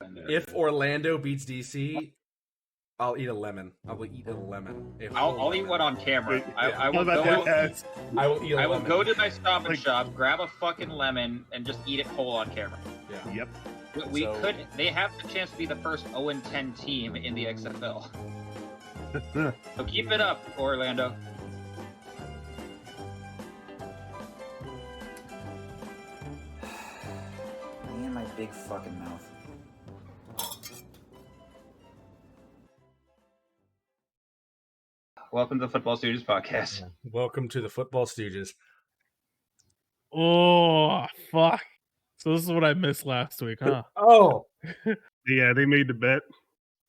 If Orlando beats DC, I'll eat a lemon. I will eat a lemon. I'll eat one on camera. I will I will eat a lemon. I will go to my Stop and Shop, grab a fucking lemon, and just eat it whole on camera. Yeah. Yep. They have the chance to be the first 0-10 team in the XFL. So keep it up, Orlando. Me and my big fucking mouth. Welcome to the Football Stooges podcast. Welcome to the Football Stooges. Oh, fuck. So this is what I missed last week, huh? Oh. Yeah, they made the bet.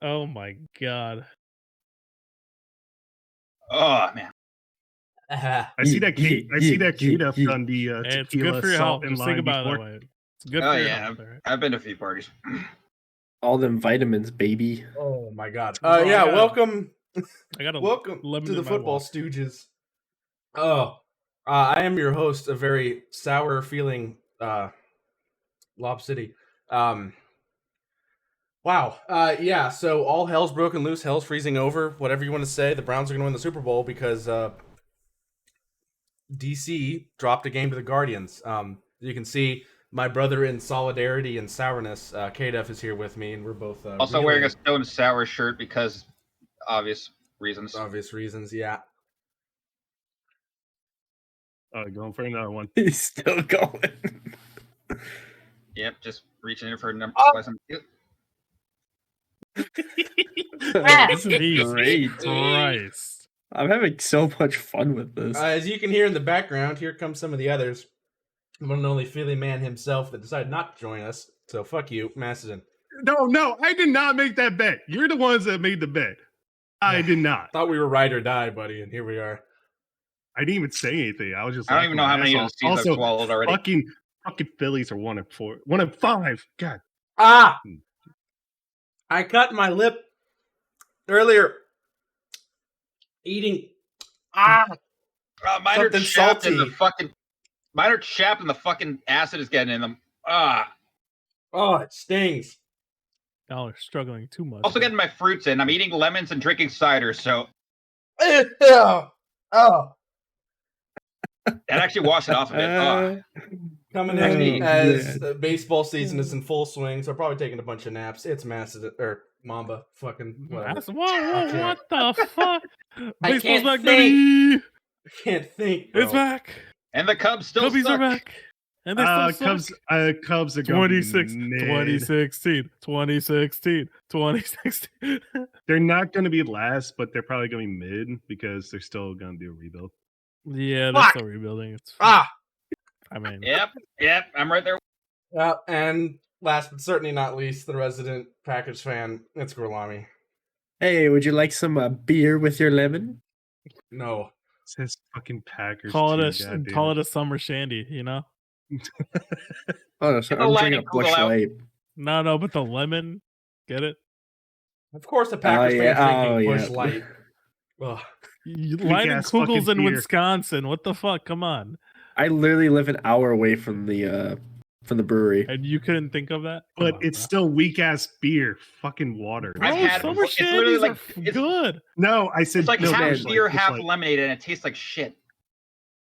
Oh my god. Oh, man. I see that kid up on the It's tequila good for your health. salt and Just think lime about it before. that way. It's good for your health. I've been to a few parties. All them vitamins, baby. Oh my god. Bro, Yeah, I got- welcome. I got a Welcome lemon to the in my Football water. Stooges. Oh, I am your host, a very sour feeling Lob City. Wow. Yeah, so all hell's broken loose, hell's freezing over, whatever you want to say. The Browns are going to win the Super Bowl because DC dropped a game to the Guardians. You can see my brother in solidarity and sourness, KDF, is here with me, and we're both Also wearing a Stone Sour shirt because obvious reasons. obvious reasons, yeah. Going for another one. He's still going. Yep, just reaching in for a number. This is great. Christ. I'm having so much fun with this. As you can hear in the background, here come some of the others. The one and only Philly man himself that decided not to join us. So fuck you, Macedon. No, I did not make that bet. You're the ones that made the bet. I did not. Thought we were ride or die, buddy, and here we are. I didn't even say anything. I was just. I don't even know how many of the seeds I've swallowed already. Fucking Phillies are 1-4, 1-5. God. Ah! I cut my lip earlier. Eating. Mine are Something chapped and salty. Mine are chapped and the fucking acid is getting in them. Oh, it stings. Y'all are struggling too much. Also getting my fruits in. I'm eating lemons and drinking cider, so Oh. that actually washed it off a bit. Coming Actually, in as the baseball season is in full swing, so I'm probably taking a bunch of naps. It's Macedon or Mamba, fucking whatever. Whoa, what the fuck? I Baseball's can't back, think. baby! I can't think. Bro. It's back! And the Cubs still Cubbies suck. are back! And they still suck. Cubs are going 2016. They're not going to be last, but they're probably going to be mid because they're still going to do a rebuild. Yeah, they're still rebuilding. It's Ah! I mean, Yep, I'm right there. And last but certainly not least, the resident Packers fan, it's Gorlami. Hey, would you like some beer with your lemon? No. It says fucking Packers. call it too, a summer shandy, you know? Oh, no, so Get the I'm Lightning drinking a Busch Google out. Light. No, but the lemon, get it? Of course, the Packers yeah. fans drinking Oh, Busch yeah. Light. Ugh. Lightning ass Kugel's fucking in beer. Wisconsin. What the fuck? Come on. I literally live an hour away from the brewery. And you couldn't think of that? But Come on, it's bro. still weak ass beer. Fucking water. I've Bro, had it summer before. It's literally shandies like- are it's- good. No, I said It's like no, half Busch Light, beer, Busch half Light. lemonade, and it tastes like shit.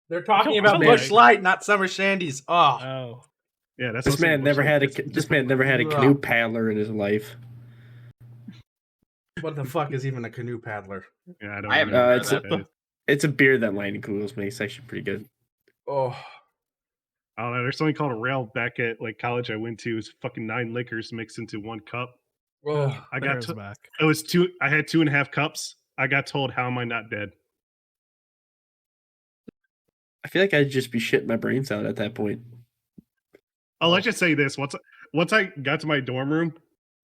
They're talking Come about on, Busch man. Light, not summer shandies. Oh. Oh. Yeah, that's This also man Busch never Light. had a It's- this man never had a canoe paddler in his life. What the fuck is even a canoe paddler? Yeah, I don't I haven't know heard what of that that. is. It's a beer that Lightning Kugels makes. Actually, pretty good. Oh. I don't know. There's something called a rail back at like college I went to. It was fucking 9 liquors mixed into 1 cup. Oh. I got Bear's to, back. it was 2. I had 2.5 cups. I got told, "How am I not dead?" I feel like I'd just be shitting my brains out at that point. Oh, let's just say this: once I got to my dorm room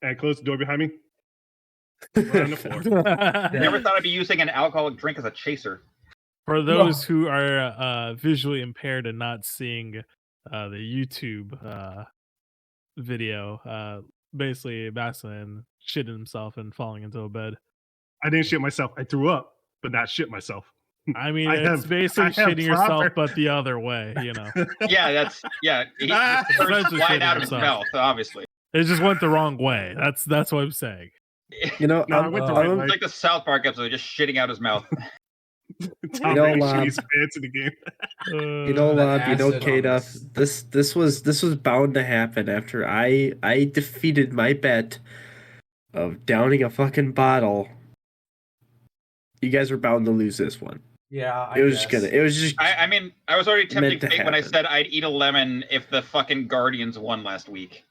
and I closed the door behind me, right on the floor. Never thought I'd be using an alcoholic drink as a chaser. For those who are visually impaired and not seeing the YouTube video, basically Bassin shitting himself and falling into a bed. I didn't shit myself. I threw up, but not shit myself. I mean, I it's have- basically I have shitting yourself, proper- but the other way, you know. Yeah, he Essentially slide shitting out of his himself. mouth, obviously. It just went the wrong way. That's what I'm saying. You know, No, I went the right way. It's like the South Park episode, just shitting out his mouth. Tom know, Brady Lob. shit his pants in the game. you know, That Lob, you know, acid on K-Duff, this was bound to happen after I defeated my bet of downing a fucking bottle. You guys were bound to lose this one. Yeah, It was just I mean, I was already tempting meant to fate when I happen. said I'd eat a lemon if the fucking Guardians won last week.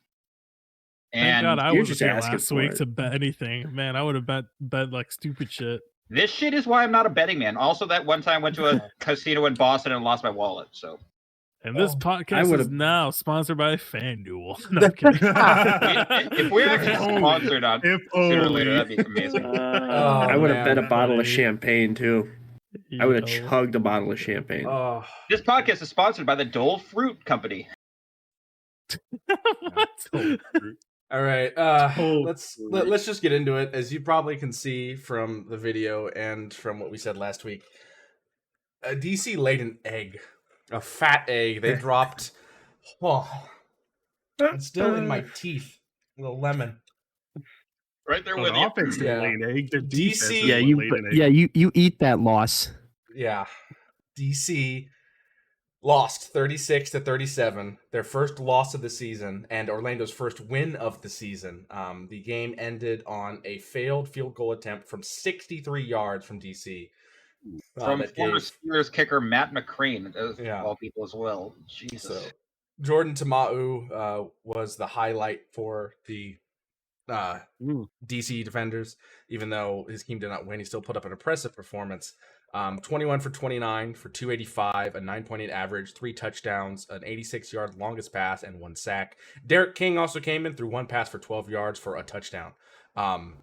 Thank And God I you're wasn't just here asking last for week it. to bet anything. Man, I would have bet like stupid shit. this shit is why I'm not a betting man. Also, that one time I went to a casino in Boston and lost my wallet. So And this Oh, podcast is would've- now sponsored by FanDuel. No, I'm kidding. if we're actually If only. sponsored on If sooner or only. later, that'd be amazing. I would have man, bet a bottle of buddy. champagne too. I would have Yo. chugged a bottle of champagne. Oh, This podcast is sponsored by the Dole Fruit Company. What? all right. Oh, Let's just get into it. As you probably can see from the video and from what we said last week, DC laid an egg, a fat egg. They dropped. Oh, it's still in my teeth. The lemon. Right there Oh, with the you. offense didn't Yeah. lay an egg. Their defense DC is Yeah, what you laid an egg. you eat that loss. Yeah, DC lost 36-37, their first loss of the season, and Orlando's first win of the season. The game ended on a failed field goal attempt from 63 yards from DC. From that former gave- Steelers kicker Matt McCrane, of Yeah. all people as well. Jesus. So Jordan Tamau was the highlight for the DC defenders. Even though his team did not win, he still put up an impressive performance. 21 for 29 for 285, a 9.8 average, 3 touchdowns, an 86-yard longest pass, and 1 sack. Derek King also came in through 1 pass for 12 yards for a touchdown.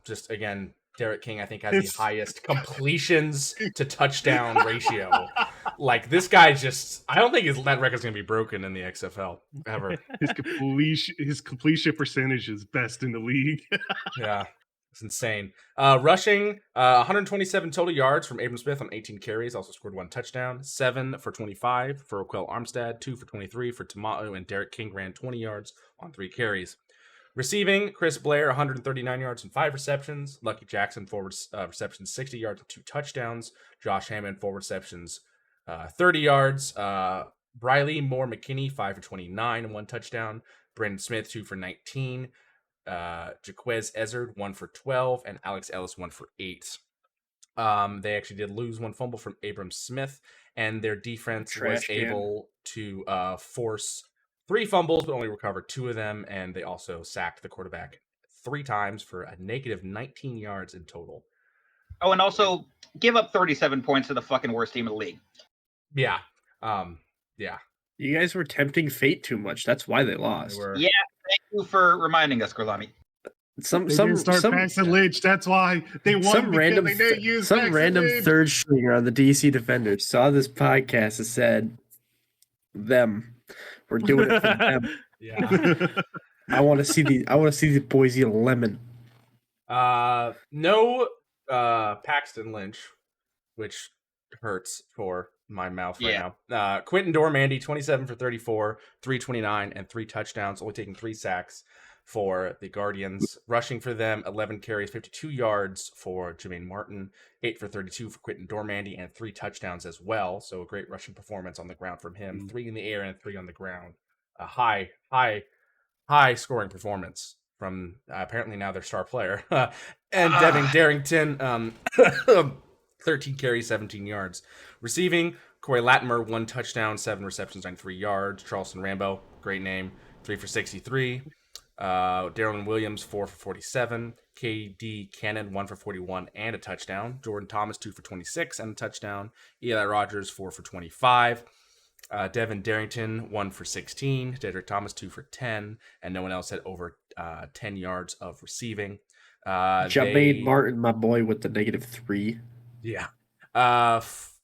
Just again, Derek King, I think, has the highest completions to touchdown ratio. Like, this guy just, I don't think that record's going to be broken in the XFL ever. His completion percentage is best in the league. Yeah, it's insane. Rushing, 127 total yards from Abram Smith on 18 carries. Also scored 1 touchdown. 7 for 25 for Raquel Armstead. 2 for 23 for Tamau, and Derek King ran 20 yards on 3 carries. Receiving, Chris Blair, 139 yards and 5 receptions. Lucky Jackson, 4 receptions, 60 yards and 2 touchdowns. Josh Hammond, 4 receptions, 30 yards. Briley Moore McKinney, 5 for 29 and 1 touchdown. Brandon Smith, 2 for 19. Jaquez Ezzard, 1 for 12. And Alex Ellis, 1 for 8. They actually did lose 1 fumble from Abram Smith, and their defense was Trash can. able to force 3 fumbles, but only recovered 2 of them, and they also sacked the quarterback 3 times for a negative 19 yards in total. Oh, and also give up 37 points to the fucking worst team in the league. Yeah. Yeah. You guys were tempting fate too much. That's why they lost. They were. Yeah. Thank you for reminding us, Gorlami. Some They didn't start Paxton Lynch. That's why they won. some because random they didn't use some Paxton random Lynch. third stringer on the DC defenders saw this podcast and said, "Them, we're doing it for them. Yeah. I want to see the boys eat a lemon." No Paxton Lynch, which hurts for my mouth right now. Quentin Dormandy, 27 for 34, 329, and 3 touchdowns, only taking 3 sacks for the Guardians. Rushing for them, 11 carries, 52 yards for Jermaine Martin, 8 for 32 for Quentin Dormandy, and 3 touchdowns as well. So a great rushing performance on the ground from him. 3 in the air and 3 on the ground. A high scoring performance from apparently now their star player. And Devin Darrington, 13 carries, 17 yards. Receiving, Corey Latimer, 1 touchdown, 7 receptions, 93 yards. Charleston Rambo, great name, 3 for 63. Darren Williams, 4 for 47. KD Cannon, 1 for 41 and a touchdown. Jordan Thomas, 2 for 26 and a touchdown. Eli Rogers, 4 for 25. Devin Darrington, 1 for 16. Dedrick Thomas, 2 for 10. And no one else had over 10 yards of receiving. Jermaine Martin, my boy, with the -3. Yeah.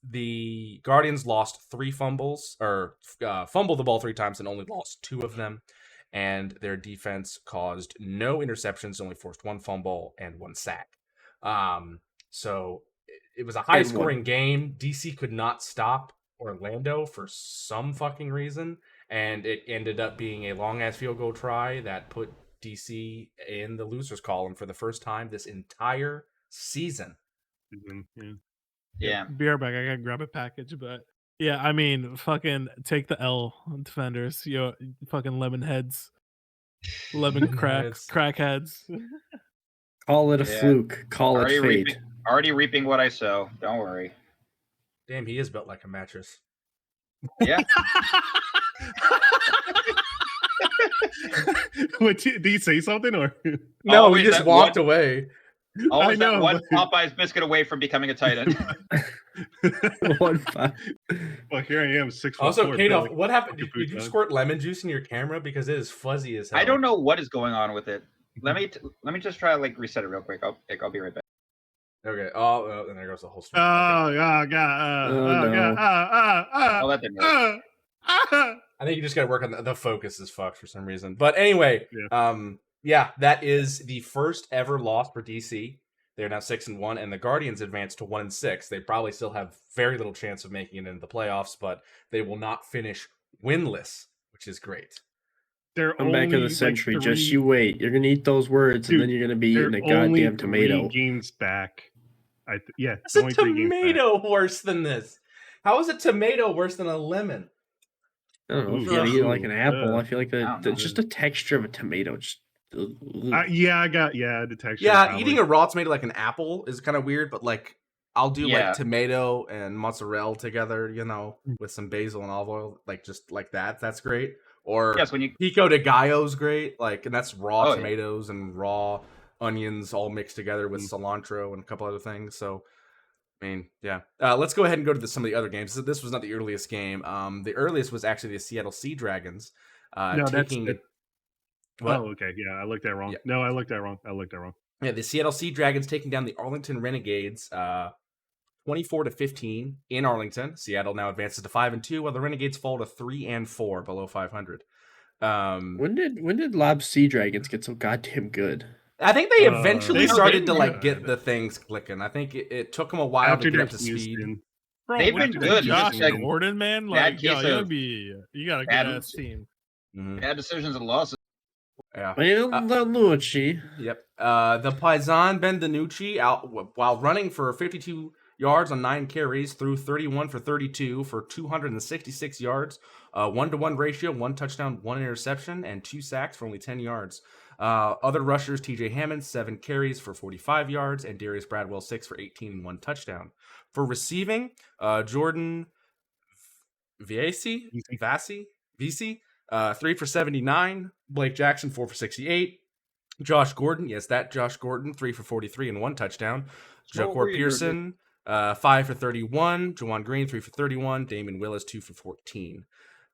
The Guardians lost 3 fumbles, or fumbled the ball 3 times and only lost 2 of them. And their defense caused no interceptions, only forced 1 fumble and 1 sack. So it was a high-scoring game. DC could not stop Orlando for some fucking reason, and it ended up being a long-ass field goal try that put DC in the losers column for the first time this entire season. Yeah. Be right back. I gotta grab a package, but yeah, I mean, fucking take the L, defenders. Yo, fucking lemon heads, lemon crackheads. Call it a Yeah. fluke. Call it fate. Already reaping what I sow. Don't worry. Damn, he is built like a mattress. Yeah. What, did he say something or? No, Always he just that walked away. Always I know, that one but- Popeye's biscuit away from becoming a tight end. 1-5. Well, here I am, 6'4". Also, Kato, what happened? Fucking Did you boot squirt lemon juice in your camera because it is fuzzy as hell? I don't know what is going on with it. Let me just try to reset it real quick. I'll be right back. Okay. Oh, and there goes the whole stream. Oh, God. Oh, no. Oh, that didn't work. I think you just got to work on the focus is fucked for some reason. But anyway, yeah, that is the first ever loss for DC. They're now 6-1, and the Guardians advanced to 1-6. They probably still have very little chance of making it into the playoffs, but they will not finish winless, which is great. They're Comeback of only, the century. like, Just you wait. You're gonna eat those words, Dude, and then you're gonna be eating a they're only goddamn tomato. 3 games back. Yeah, It's a only 3 games back. tomato worse than this. How is a tomato worse than a lemon? I don't know. If Ooh, you eat it like an apple, yeah. I feel like I don't know. just the texture of a tomato. Just Yeah, the texture. Yeah, probably. eating a raw tomato like an apple is kind of weird, but like I'll do Yeah. like tomato and mozzarella together, with some basil and olive oil, like just like that. That's great. Or Yes, when you pico de gallo's great, like, and that's raw Oh, yeah. tomatoes and raw onions all mixed together with cilantro and a couple other things. So, I mean, yeah. Let's go ahead and go to some of the other games. This was not the earliest game. The earliest was actually the Seattle Sea Dragons. No, taking. Oh, okay. Yeah, I looked at wrong. Yeah. No, I looked at wrong. Yeah, the Seattle Sea Dragons taking down the Arlington Renegades, 24-15 in Arlington. Seattle now advances to 5-2, while the Renegades fall to 3-4, below 500. when did Lob Sea Dragons get so goddamn good? I think they eventually They started to started get good. the things clicking. I think it took them a while After to get their up to speed. Houston. Bro, They've when been did good, Josh just like Gordon, man, bad like, yo, case you got a good bad- ass team. Mhm. bad decisions and losses. Yeah. Lucci. Yep. The Paisan Ben DiNucci out while running for 52 yards on 9 carries, threw 31 for 32 for 266 yards, 1-to-1 ratio, 1 touchdown, 1 interception, and 2 sacks for only 10 yards. Other rushers: TJ Hammond 7 carries for 45 yards, and Darius Bradwell 6 for 18 and 1 touchdown. For receiving, Jordan Vasey 3 for 79. Blake Jackson 4 for 68. Josh Gordon, yes, that Josh Gordon, 3 for 43 and 1 touchdown. Jacor Pearson, 5 for 31. Juwan Green, 3 for 31. Damon Willis, 2 for 14.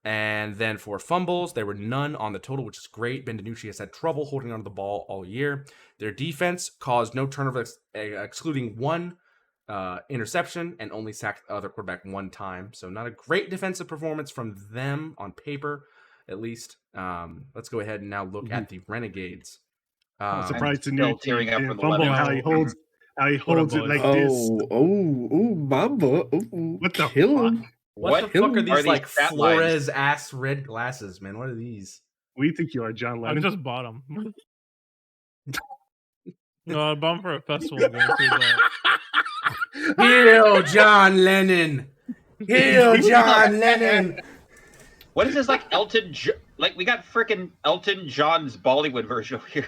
And then for fumbles, there were none on the total, which is great. Ben DiNucci has had trouble holding onto the ball all year. Their defense caused no turnovers, excluding 1 interception, and only sacked the other quarterback 1 time. So not a great defensive performance from them on paper, at least. Let's go ahead and now look at the Renegades. I'm surprised to still know tearing up for the fumble lemon. how he holds it boys? like this. Mamba. What the kill fuck? him. What the Kill fuck are him. these, these like, fat Flores ass red glasses, man? What are these? What do you think you are, John I Lennon? just bought them. No, I bought them for a festival I'm going to, but Hail John Lennon! Hail John Lennon! What is this, like Elton? We got freaking Elton John's Bollywood version over here.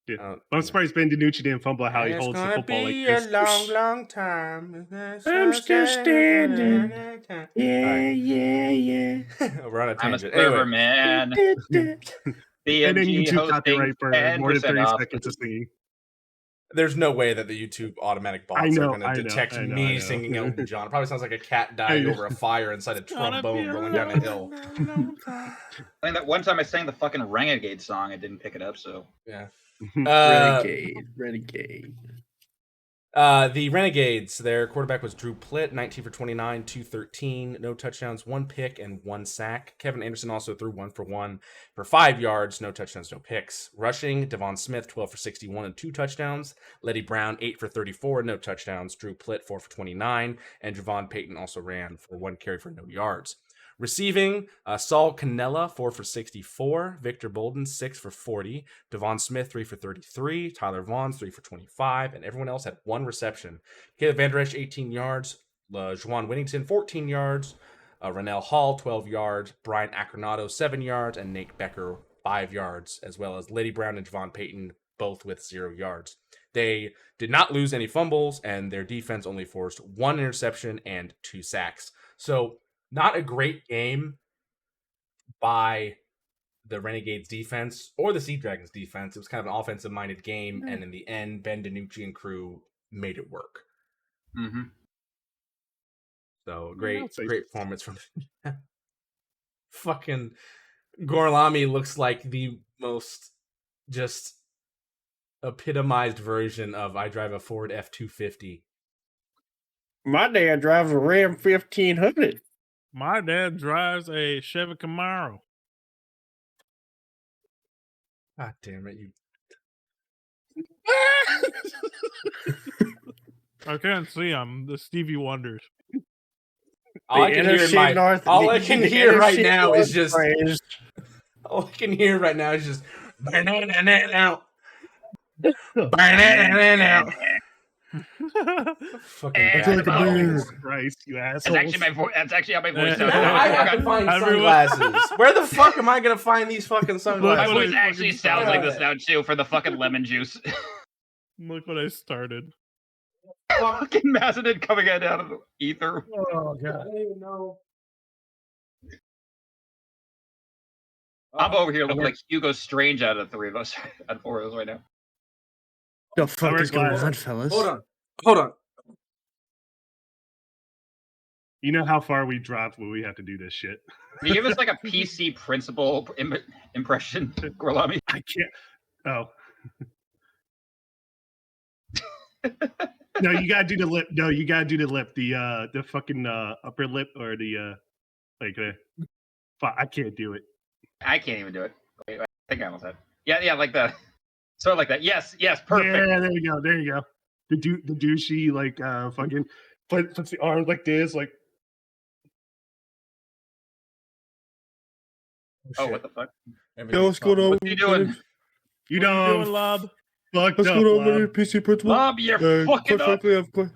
Yeah. I'm surprised Ben DiNucci didn't fumble how he holds the football like this. long time. I'm still standing. Yeah. We're on a I'm a tangent. server Anyway, man. And then BMG YouTube copyright for more than 30 off. seconds of singing. there's no way that the YouTube automatic bots I know, are going to detect I me know. singing Elton John. It probably sounds like a cat dying over a fire inside a trombone rolling down a hill. I mean, that one time I sang the fucking Renegade song, it didn't pick it up. So Yeah. Renegade. The Renegades, their quarterback was Drew Plitt, 19 for 29, 213, no touchdowns, 1 pick, and 1 sack. Kevin Anderson also threw 1 for 1 for 5 yards, no touchdowns, no picks. Rushing, Devon Smith, 12 for 61 and 2 touchdowns. Letty Brown, 8 for 34, no touchdowns. Drew Plitt, 4 for 29, and Javon Payton also ran for 1 carry for no yards. Receiving, Saul Cannella, 4 for 64. Victor Bolden, 6 for 40. Devon Smith, 3 for 33. Tyler Vaughn's, 3 for 25. And everyone else had 1 reception. Caleb Van Der Esch, 18 yards. Juwan Whittington, 14 yards. Rennell Hall, 12 yards. Brian Acronato, 7 yards. And Nate Becker, 5 yards. As well as Liddy Brown and Javon Payton, both with 0 yards. They did not lose any fumbles, and their defense only forced 1 interception and 2 sacks. So, not a great game by the Renegades defense or the Sea Dragons defense. It was kind of an offensive-minded game, and in the end, Ben DiNucci and crew made it work. Mm-hmm. So, great performance from fucking Gorlami. Looks like the most just epitomized version of I drive a Ford F-250. My dad drives a Ram 1500. My dad drives a Chevy Camaro. God damn it, you. I can't see him. The Stevie Wonders. All I can hear right now is just. All I can hear right now is just. Fucking Christ, you asshole. That's actually how my voice sounds. I have to find sunglasses. Where the fuck am I gonna find these fucking My sunglasses? voice actually sounds like this now too for the fucking lemon juice. Look what I started. Fucking Macedon coming out of the ether. Oh god, I don't even know. I'm over here looking like Hugo Strange out of the 3 of us, out of 4 of us right now. The fuck is going on, fellas? Hold on. You know how far we dropped when we have to do this shit. Can you give us like a PC principal impression, Gorlami? I can't. Oh. No, you gotta do the lip. No, you gotta do the lip. The fucking upper lip or the I can't do it. I can't even do it. Wait, I think I almost had. Yeah, like that. Sort of like that. Yes, perfect. Yeah, there you go. The douchey fucking puts the arms like this, like. Oh, what the fuck? Yo, what's going on? What are you doing? You What are know, doing, Lob? fucked What's up. going on, Lob. PC principal? Lob, you're fucking quite up. frankly, I've quite...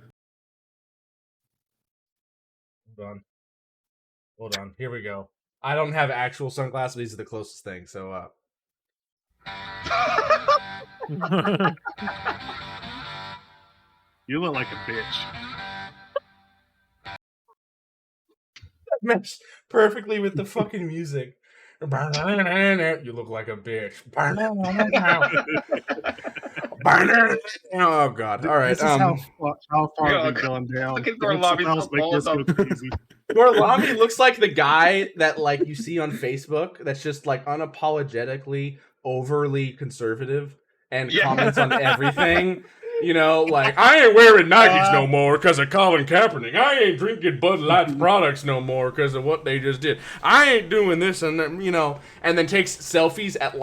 Hold on. Here we go. I don't have actual sunglasses. These are the closest thing. So, You look like a bitch. that matched perfectly with the fucking music. You look like a bitch. Oh god! All right. This is how far we've gone down. Look at Gorlami's Gorlami looks like the guy that you see on Facebook. That's just unapologetically overly conservative and comments on everything. You know, I ain't wearing Nikes no more because of Colin Kaepernick. I ain't drinking Bud Light products no more because of what they just did. I ain't doing this and then, and then takes selfies at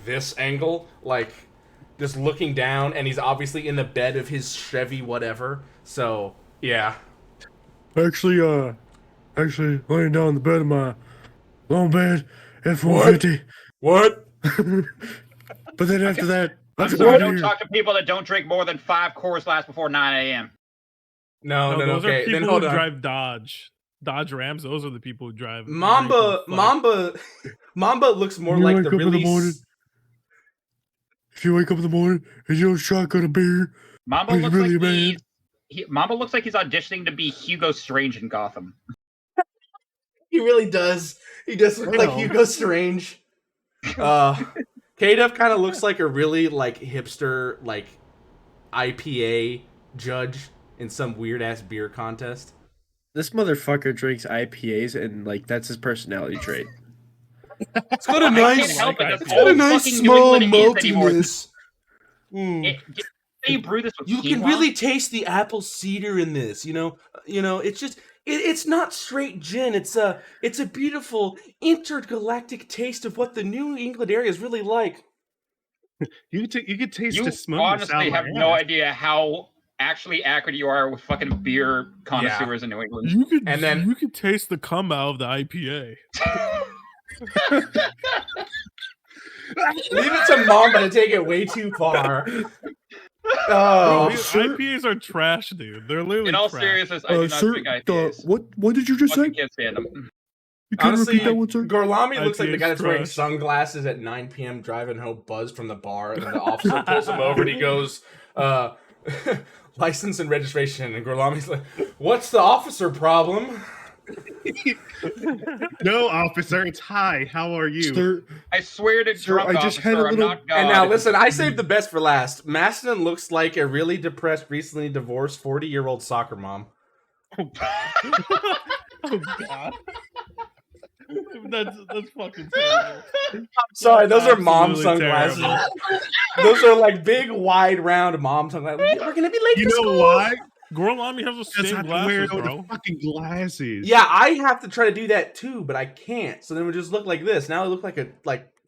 this angle, just looking down, and he's obviously in the bed of his Chevy whatever. So, yeah. Actually laying down in the bed of my long bed F-150. What? But then after that, I'm sorry, don't talk to people that don't drink more than 5 Coors Lights before 9 a.m. No, Those okay. are people Then hold who on. drive Dodge Rams. Those are the people who drive. Mamba looks more like the really. If you wake up in the morning and you don't shotgun a beer, Mamba looks Mamba looks like he's auditioning to be Hugo Strange in Gotham. He really does. He does look like Hugo Strange. K-Duff kind of looks like a really hipster IPA judge in some weird ass beer contest. this motherfucker drinks IPAs and that's his personality trait. It's got a I nice, can't help it. That's it's got a all nice fucking small New England it is anymore. maltiness. Mm. You brew this with You can quinoa? really taste the apple cider in this. It's just it's not straight gin. It's a beautiful intergalactic taste of what the New England area is really like. You could taste You the smoke. honestly have no idea how actually accurate you are with fucking beer connoisseurs in New England. You could taste the cum out of the IPA. Leave it to Mamba to take it way too far. Bro, IPAs are trash, dude. They're literally In all trash. seriousness, I do not drink IPAs. What did you just Fucking say? can't stand them. You can Honestly, repeat that one, sir? Gorlami looks like the IPA's guy that's wearing trash. sunglasses at 9 p.m. driving home buzzed from the bar, and then the officer pulls him over and he goes, license and registration. And Gorlami's like, what's the officer problem? No, officer, it's hi. How are you? Sir, I swear to Sir, drunk I just officer, had a I'm little- not God. And now listen, I saved the best for last. Mastodon looks like a really depressed, recently divorced 40-year-old soccer mom. Oh god. That's fucking terrible. Sorry, those are mom Absolutely sunglasses. terrible. Those are like big, wide, round mom sunglasses. We're gonna be late You to know school. why? Gorlami has the Because I same have to wear glasses, bro. the fucking glasses. Yeah, I have to try to do that too, but I can't. So then we just look like this. Now I look like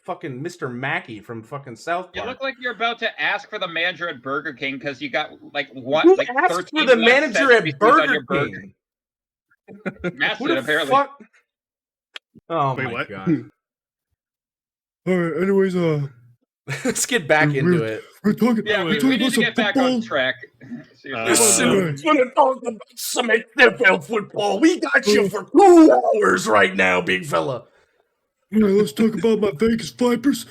fucking Mr. Mackey from fucking South You Park. look like you're about to ask for the manager at Burger King because you got like Who one, like asked 13 for the less manager at cents on your Burger burger. King? Master, Who the apparently. fuck? Oh Wait, my what? god. all right. Anyways, Let's get back into it. we're talking. Yeah, we're we talking need about to some get back football. on track. Listen, alright. we're gonna talk about some XFL football. We got you for 2 hours right now, big fella. Yeah, let's talk about my Vegas Vipers.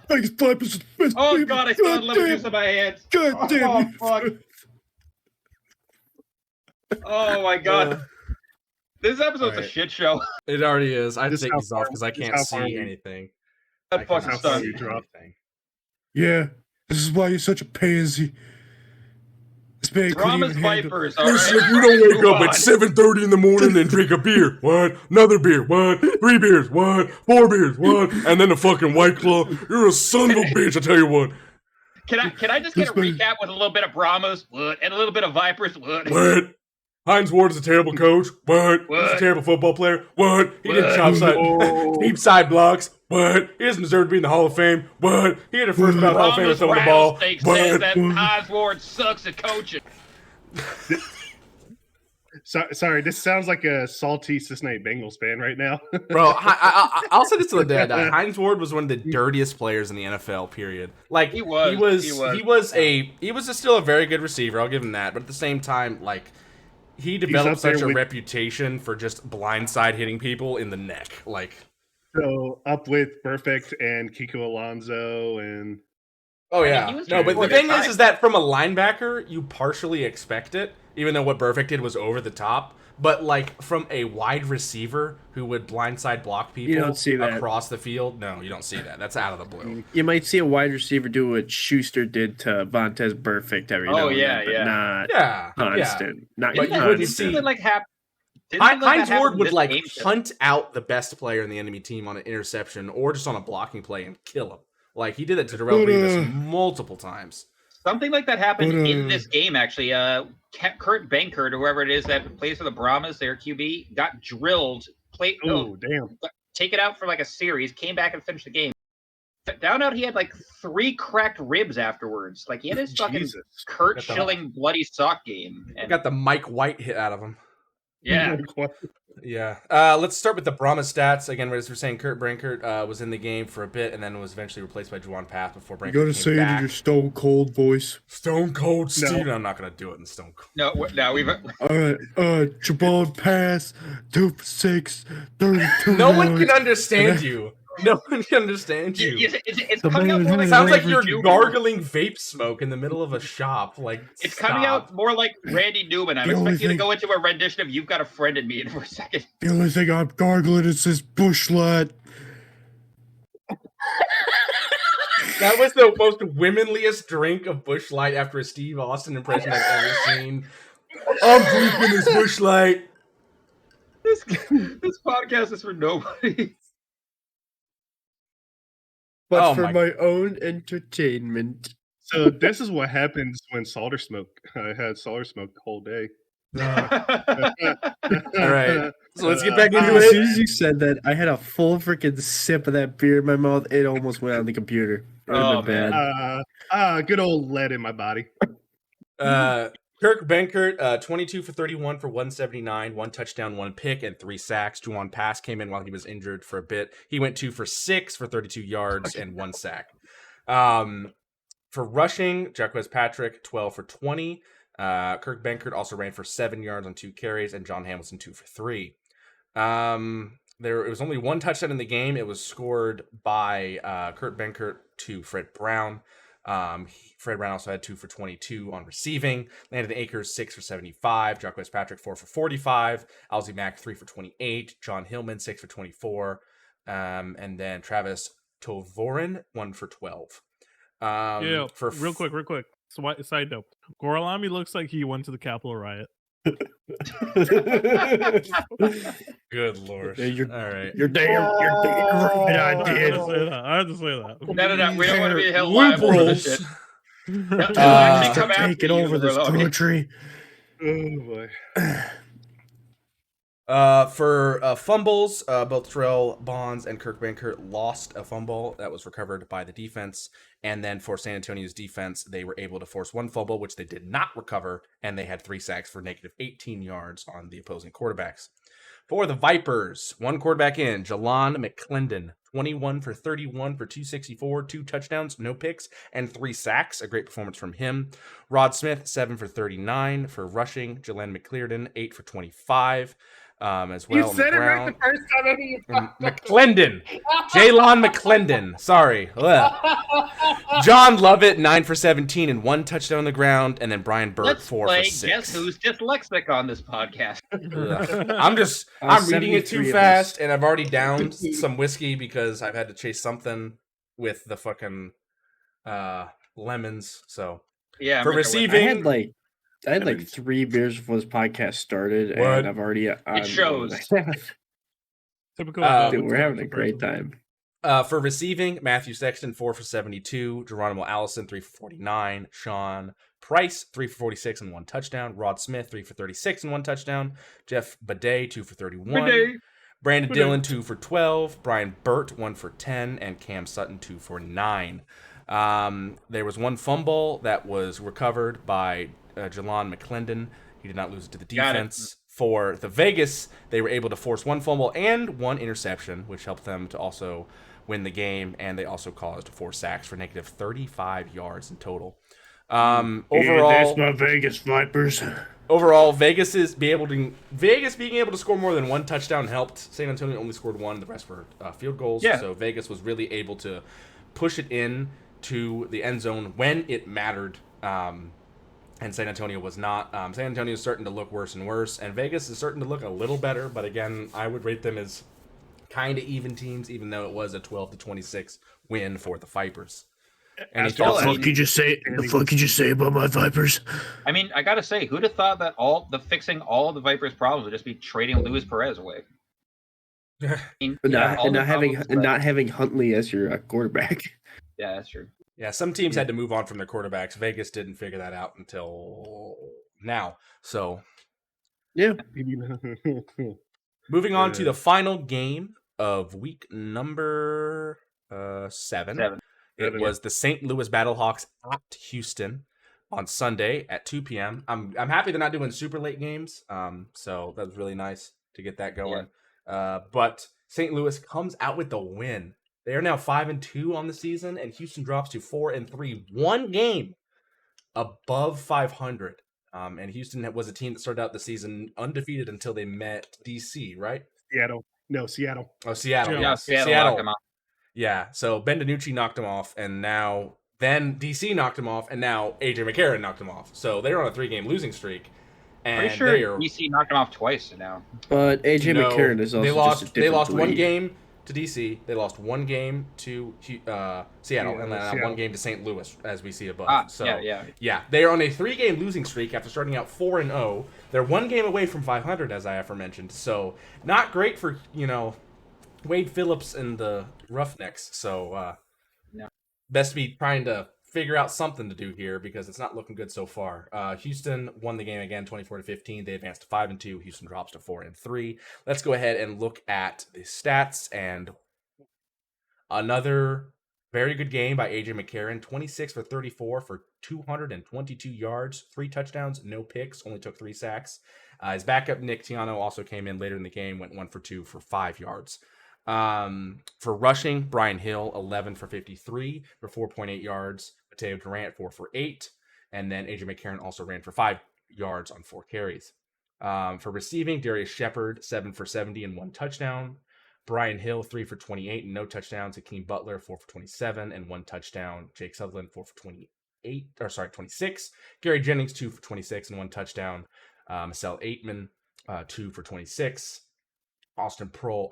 Vegas Vipers is the best. Oh team. god, I still had lemon damn- juice in my hands. God damn Oh you. fuck. Oh my god. This episode's a Alright. shit show. It already is. I have to This take how these off far- because I this can't how far see we- anything. That I fucking cannot stunk. see You dropped. anything. Yeah, this is why you're such a pansy. This man couldn't Brahma's even handle. Vipers, Listen, alright? if you don't wake Move up on. at 7:30 in the morning and drink a beer, what? Another beer, what? 3 beers, what? 4 beers, what? And then a fucking White Claw. You're a son of a bitch, I tell you what. Can I just get a This man- recap with a little bit of Brahmas, what, and a little bit of Vipers, what? What? Heinz Ward is a terrible coach. What? He's a What? terrible football player. What? He did What? chop side, Oh. deep side blocks. What? He doesn't deserve to be in the Hall of Fame. What? He had a first ballot Hall of Famer Brahma's throwing the ball. rattlesnake says What? that Heinz Ward sucks at coaching. Sorry, this sounds like a salty Cincinnati Bengals fan right now. Bro, I'll say this to the day I die. Heinz Ward was one of the dirtiest players in the NFL. Period. Like He was. he was still a very good receiver. I'll give him that. But at the same time, like he developed up there such a with- reputation for just blindside hitting people in the neck. Like, So up with Perfect and Kiko Alonso and oh yeah, he was no. But the good thing at is that from a linebacker, you partially expect it, even though what Burfict did was over the top. But like from a wide receiver who would blindside block people don't see that. across the field, no, you don't see that. That's out of the blue. You might see a wide receiver do what Schuster did to Vontez Burfict every Oh, now and yeah, then, but yeah. not Yeah, constant. Not But you constant. wouldn't see- Heinz Ward would like hunt out the best player in the enemy team on an interception or just on a blocking play and kill him. Like he did that to Darrell But, Revis multiple times. Something like that happened But, in this game, actually. Kurt Bankert, or whoever it is that plays for the Brahmas, their QB, got drilled, oh damn, taken out for like a series, came back and finished the game. Found out he had like 3 cracked ribs afterwards. Like he had his fucking Jesus. Kurt Got the- Schilling bloody sock game. And, Got the Mike White hit out of him. yeah. Yeah. Let's start with the Brahma stats. Again, as we're saying, Kurt Brankert was in the game for a bit and then was eventually replaced by Juwan Path before Brankert You gotta came say it in back. your stone cold voice. Stone Cold No. Steve. I'm not going to do it in Stone Cold. No, we've. All right, Jabon Pass, 2 for 6, 32 No one yards. can understand you. No one can understand you. It's The coming out man more like who Sounds like Randy you're Newman. gargling vape smoke in the middle of a shop. Like It's coming out more like Randy Newman. I'm The only expecting you to thing- go into a rendition of "You've Got a Friend in Me" for a second. The only thing I'm gargling is this Busch Light. That was the most womanliest drink of Busch Light after a Steve Austin impression I've ever seen. I'm drinking this Busch Light. This podcast is for nobody. But Oh for my- my own entertainment. So this is what happens when Solder Smoke. I had Solder Smoke the whole day. All right, so let's get back into As soon it. as you said that, I had a full freaking sip of that beer in my mouth. It almost went on the computer. It would've Oh, been man. bad. Good old lead in my body. Kirk Benkert, 22 for 31 for 179, 1 touchdown, 1 pick, and 3 sacks. Juwan Pass came in while he was injured for a bit. He went 2 for 6 for 32 yards and 1 sack. For rushing, Jacquez Patrick, 12 for 20. Kirk Benkert also ran for 7 yards on 2 carries, and John Hamilton 2 for 3. There was only 1 touchdown in the game. It was scored by Kurt Benkert to Fred Brown. Fred Brown also had 2 for 22 on receiving. Landon Akers 6 for 75. Jacquez Patrick 4 for 45. Alzi Mack 3 for 28. John Hillman 6 for 24. And then Travis Tovorin 1 for 12. Yeah, real quick. Side note: Gorlami looks like he went to the Capitol riot. Good lord! Yeah, all right. You're damn right. I did. I had to say that. No. We don't want to be held liable for this shit. Taking over this country. Oh boy. For fumbles, both Terrell Bonds and Kirk Benkert lost a fumble that was recovered by the defense. And then for San Antonio's defense, they were able to force 1 fumble, which they did not recover. And they had 3 sacks for negative 18 yards on the opposing quarterbacks. For the Vipers, 1 quarterback in, Jalon McClendon, 21 for 31 for 264, 2 touchdowns, no picks, and 3 sacks. A great performance from him. Rod Smith, 7 for 39 for rushing. Jalen McCleardon, 8 for 25. As well. You said it right the first time ever you McClendon. Jalon McClendon. Sorry. John Lovett, 9 for 17 and 1 touchdown on the ground. And then Brian Burt, 4 for 6. Guess who's dyslexic on this podcast? I'm reading it too fast, and I've already downed some whiskey because I've had to chase something with the fucking lemons. So Yeah. for receiving, I had like 3 beers before this podcast started, What? and I've already. It shows. Typical. Dude, we're having a great time. For receiving, Matthew Sexton, 4 for 72. Geronimo Allison, 3 for 49. Sean Price, 3 for 46 and 1 touchdown. Rod Smith, 3 for 36 and 1 touchdown. Jeff Bidet, 2 for 31. Brandon Dillon, 2 for 12. Brian Burt, 1 for 10. And Cam Sutton, 2 for 9. There was 1 fumble that was recovered by Jalon McClendon. He did not lose it to the defense. For the Vegas, they were able to force 1 fumble and 1 interception, which helped them to also win the game, and they also caused 4 sacks for negative 35 yards in total. Overall, that's my Vegas Vipers. Overall, Vegas being able to score more than 1 touchdown helped. San Antonio only scored 1; the rest were field goals. Yeah. So Vegas was really able to push it in to the end zone when it mattered. And San Antonio was not. San Antonio is starting to look worse and worse, and Vegas is starting to look a little better. But again, I would rate them as kind of even teams, even though it was a 12-26 win for the Vipers. And The fuck you just say about my Vipers? I mean, I gotta say, who'd have thought that fixing all of the Vipers' problems would just be trading Luis Perez away? I mean, not having Huntley as your quarterback. Yeah, that's true. Yeah, some teams had to move on from their quarterbacks. Vegas didn't figure that out until now. So, yeah. Moving on to the final game of week number 7. It was the St. Louis Battlehawks at Houston on Sunday at 2 p.m. I'm happy they're not doing super late games. So that was really nice to get that going. Yeah. But St. Louis comes out with the win. They are now 5-2 on the season, and Houston drops to 4-3, 1 game above 500. And Houston was a team that started out the season undefeated until they met DC, right? Seattle. No, Seattle. Oh, Seattle. Yeah, Seattle knocked them off. Yeah, so Ben DiNucci knocked him off, and then DC knocked him off, and now AJ McCarron knocked him off. So they're on a 3-game losing streak. And pretty sure DC knocked him off twice now. But AJ McCarron is also they lost 1 game to DC. They lost 1 game to Seattle, and then 1 game to St. Louis, as we see above. Yeah. They are on a 3-game losing streak after starting out 4-0. They're 1 game away from 500, as I aforementioned. So not great for Wade Phillips and the Roughnecks. So best to be trying to figure out something to do here because it's not looking good so far. Houston won the game again, 24-15. They advanced to 5-2. Houston drops to 4-3. Let's go ahead and look at the stats. And another Very good game by AJ McCarron. 26 for 34 for 222 yards, 3 touchdowns, no picks, only took 3 sacks. His backup, Nick Tiano, also came in later in the game, went 1 for 2 for 5 yards. For rushing, Brian Hill, 11 for 53 for 4.8 yards. Mateo Durant, 4 for 8. And then AJ McCarron also ran for 5 yards on 4 carries. For receiving, Darius Shepard, 7 for 70 and 1 touchdown. Brian Hill, 3 for 28 and no touchdowns. Hakeem Butler, 4 for 27 and 1 touchdown. Jake Sutherland, 4 for 26. Gary Jennings, 2 for 26 and 1 touchdown. Marcel Aitman, 2 for 26. Austin Prohl,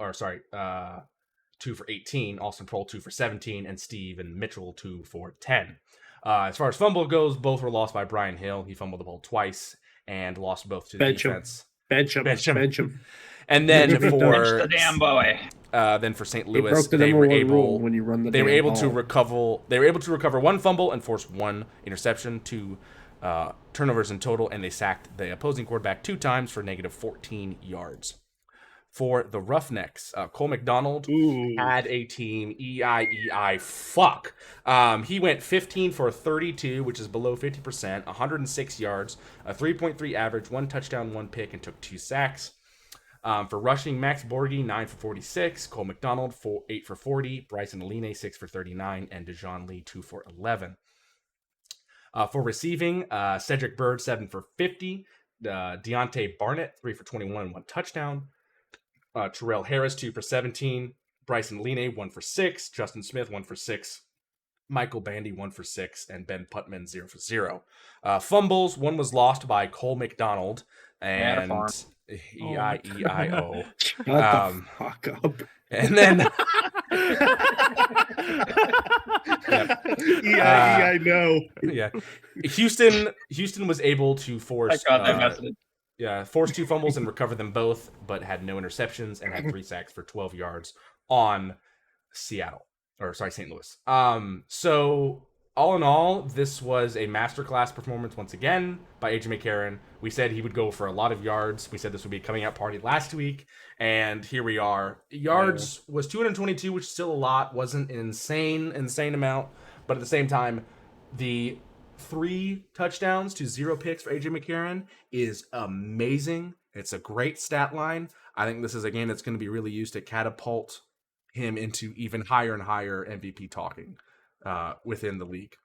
2 for 18. Austin Prohl, 2 for 17. And Steven Mitchell, 2 for 10. As far as fumble goes, both were lost by Brian Hill. He fumbled the ball twice and lost both to the defense. Bench him. And then Bench for the damn boy. for St. Louis, broke the number one rule when you run the they were damn able ball. to recover. They were able to recover 1 fumble and force 1 interception, 2 turnovers in total, and they sacked the opposing quarterback 2 times for negative 14 yards. For the Roughnecks, Cole McDonald had a team EIEI fuck. He went 15 for 32, which is below 50%, 106 yards, a 3.3 average, 1 touchdown, 1 pick, and took 2 sacks. For rushing, Max Borghi, 9 for 46, Cole McDonald, 8 for 40, Bryson Aline, 6 for 39, and Dejon Lee, 2 for 11. For receiving, Cedric Bird, 7 for 50, Deontay Barnett, 3 for 21, 1 touchdown. Terrell Harris, 2 for 17. Bryson Aline, 1 for 6. Justin Smith, 1 for 6. Michael Bandy, 1 for 6. And Ben Putman, 0 for 0. Fumbles, 1 was lost by Cole McDonald. And E-I-E-I-O. Shut the fuck up. And then... I know. Yeah. Houston was able to force... force 2 fumbles and recover them both, but had no interceptions and had 3 sacks for 12 yards on St. Louis. So all in all, this was a masterclass performance once again by AJ McCarron. We said he would go for a lot of yards. We said this would be a coming out party last week, and here we are. Yards was 222, which is still a lot. Wasn't an insane amount, but at the same time, the 3 touchdowns to 0 picks for AJ McCarron is amazing. It's a great stat line. I think this is a game that's going to be really used to catapult him into even higher and higher MVP talking within the league.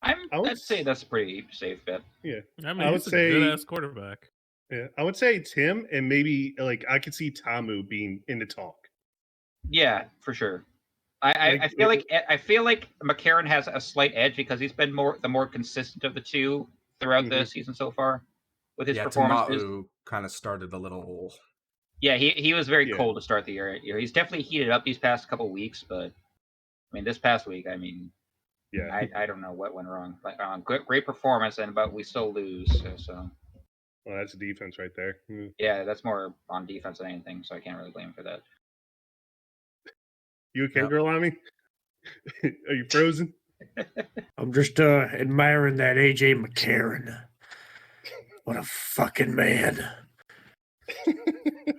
I'd say that's a pretty safe bet. Yeah, I mean, he's a good-ass quarterback. Yeah, I would say it's him, and maybe I could see Tamu being in the talk. Yeah, for sure. I feel like McCarron has a slight edge because he's been the more consistent of the two throughout the season so far with his performances. Tamau kind of started a little. Yeah, he was very cold to start the year. He's definitely heated up these past couple weeks, but I mean, this past week, I don't know what went wrong. Like, great performance, but we still lose. So. Well, that's defense right there. Yeah, that's more on defense than anything, so I can't really blame him for that. You okay, girl, on me? Are you frozen? I'm just admiring that AJ McCarron. What a fucking man.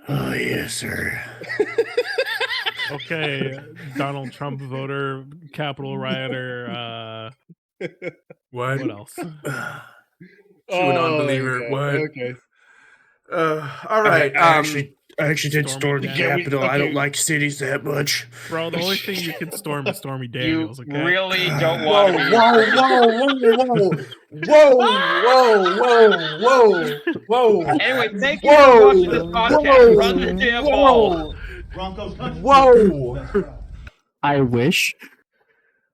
Oh, yes, sir. Okay, Donald Trump voter, Capitol rioter. What else? True non-believer. Yeah. What? Okay. All right. I actually did storm the Capitol. I don't like cities that much. Bro, the only thing you can storm is Stormy Daniels. You really don't want to Whoa. Anyway, thank you for watching this podcast. Run the damn ball. Broncos. Whoa. I wish.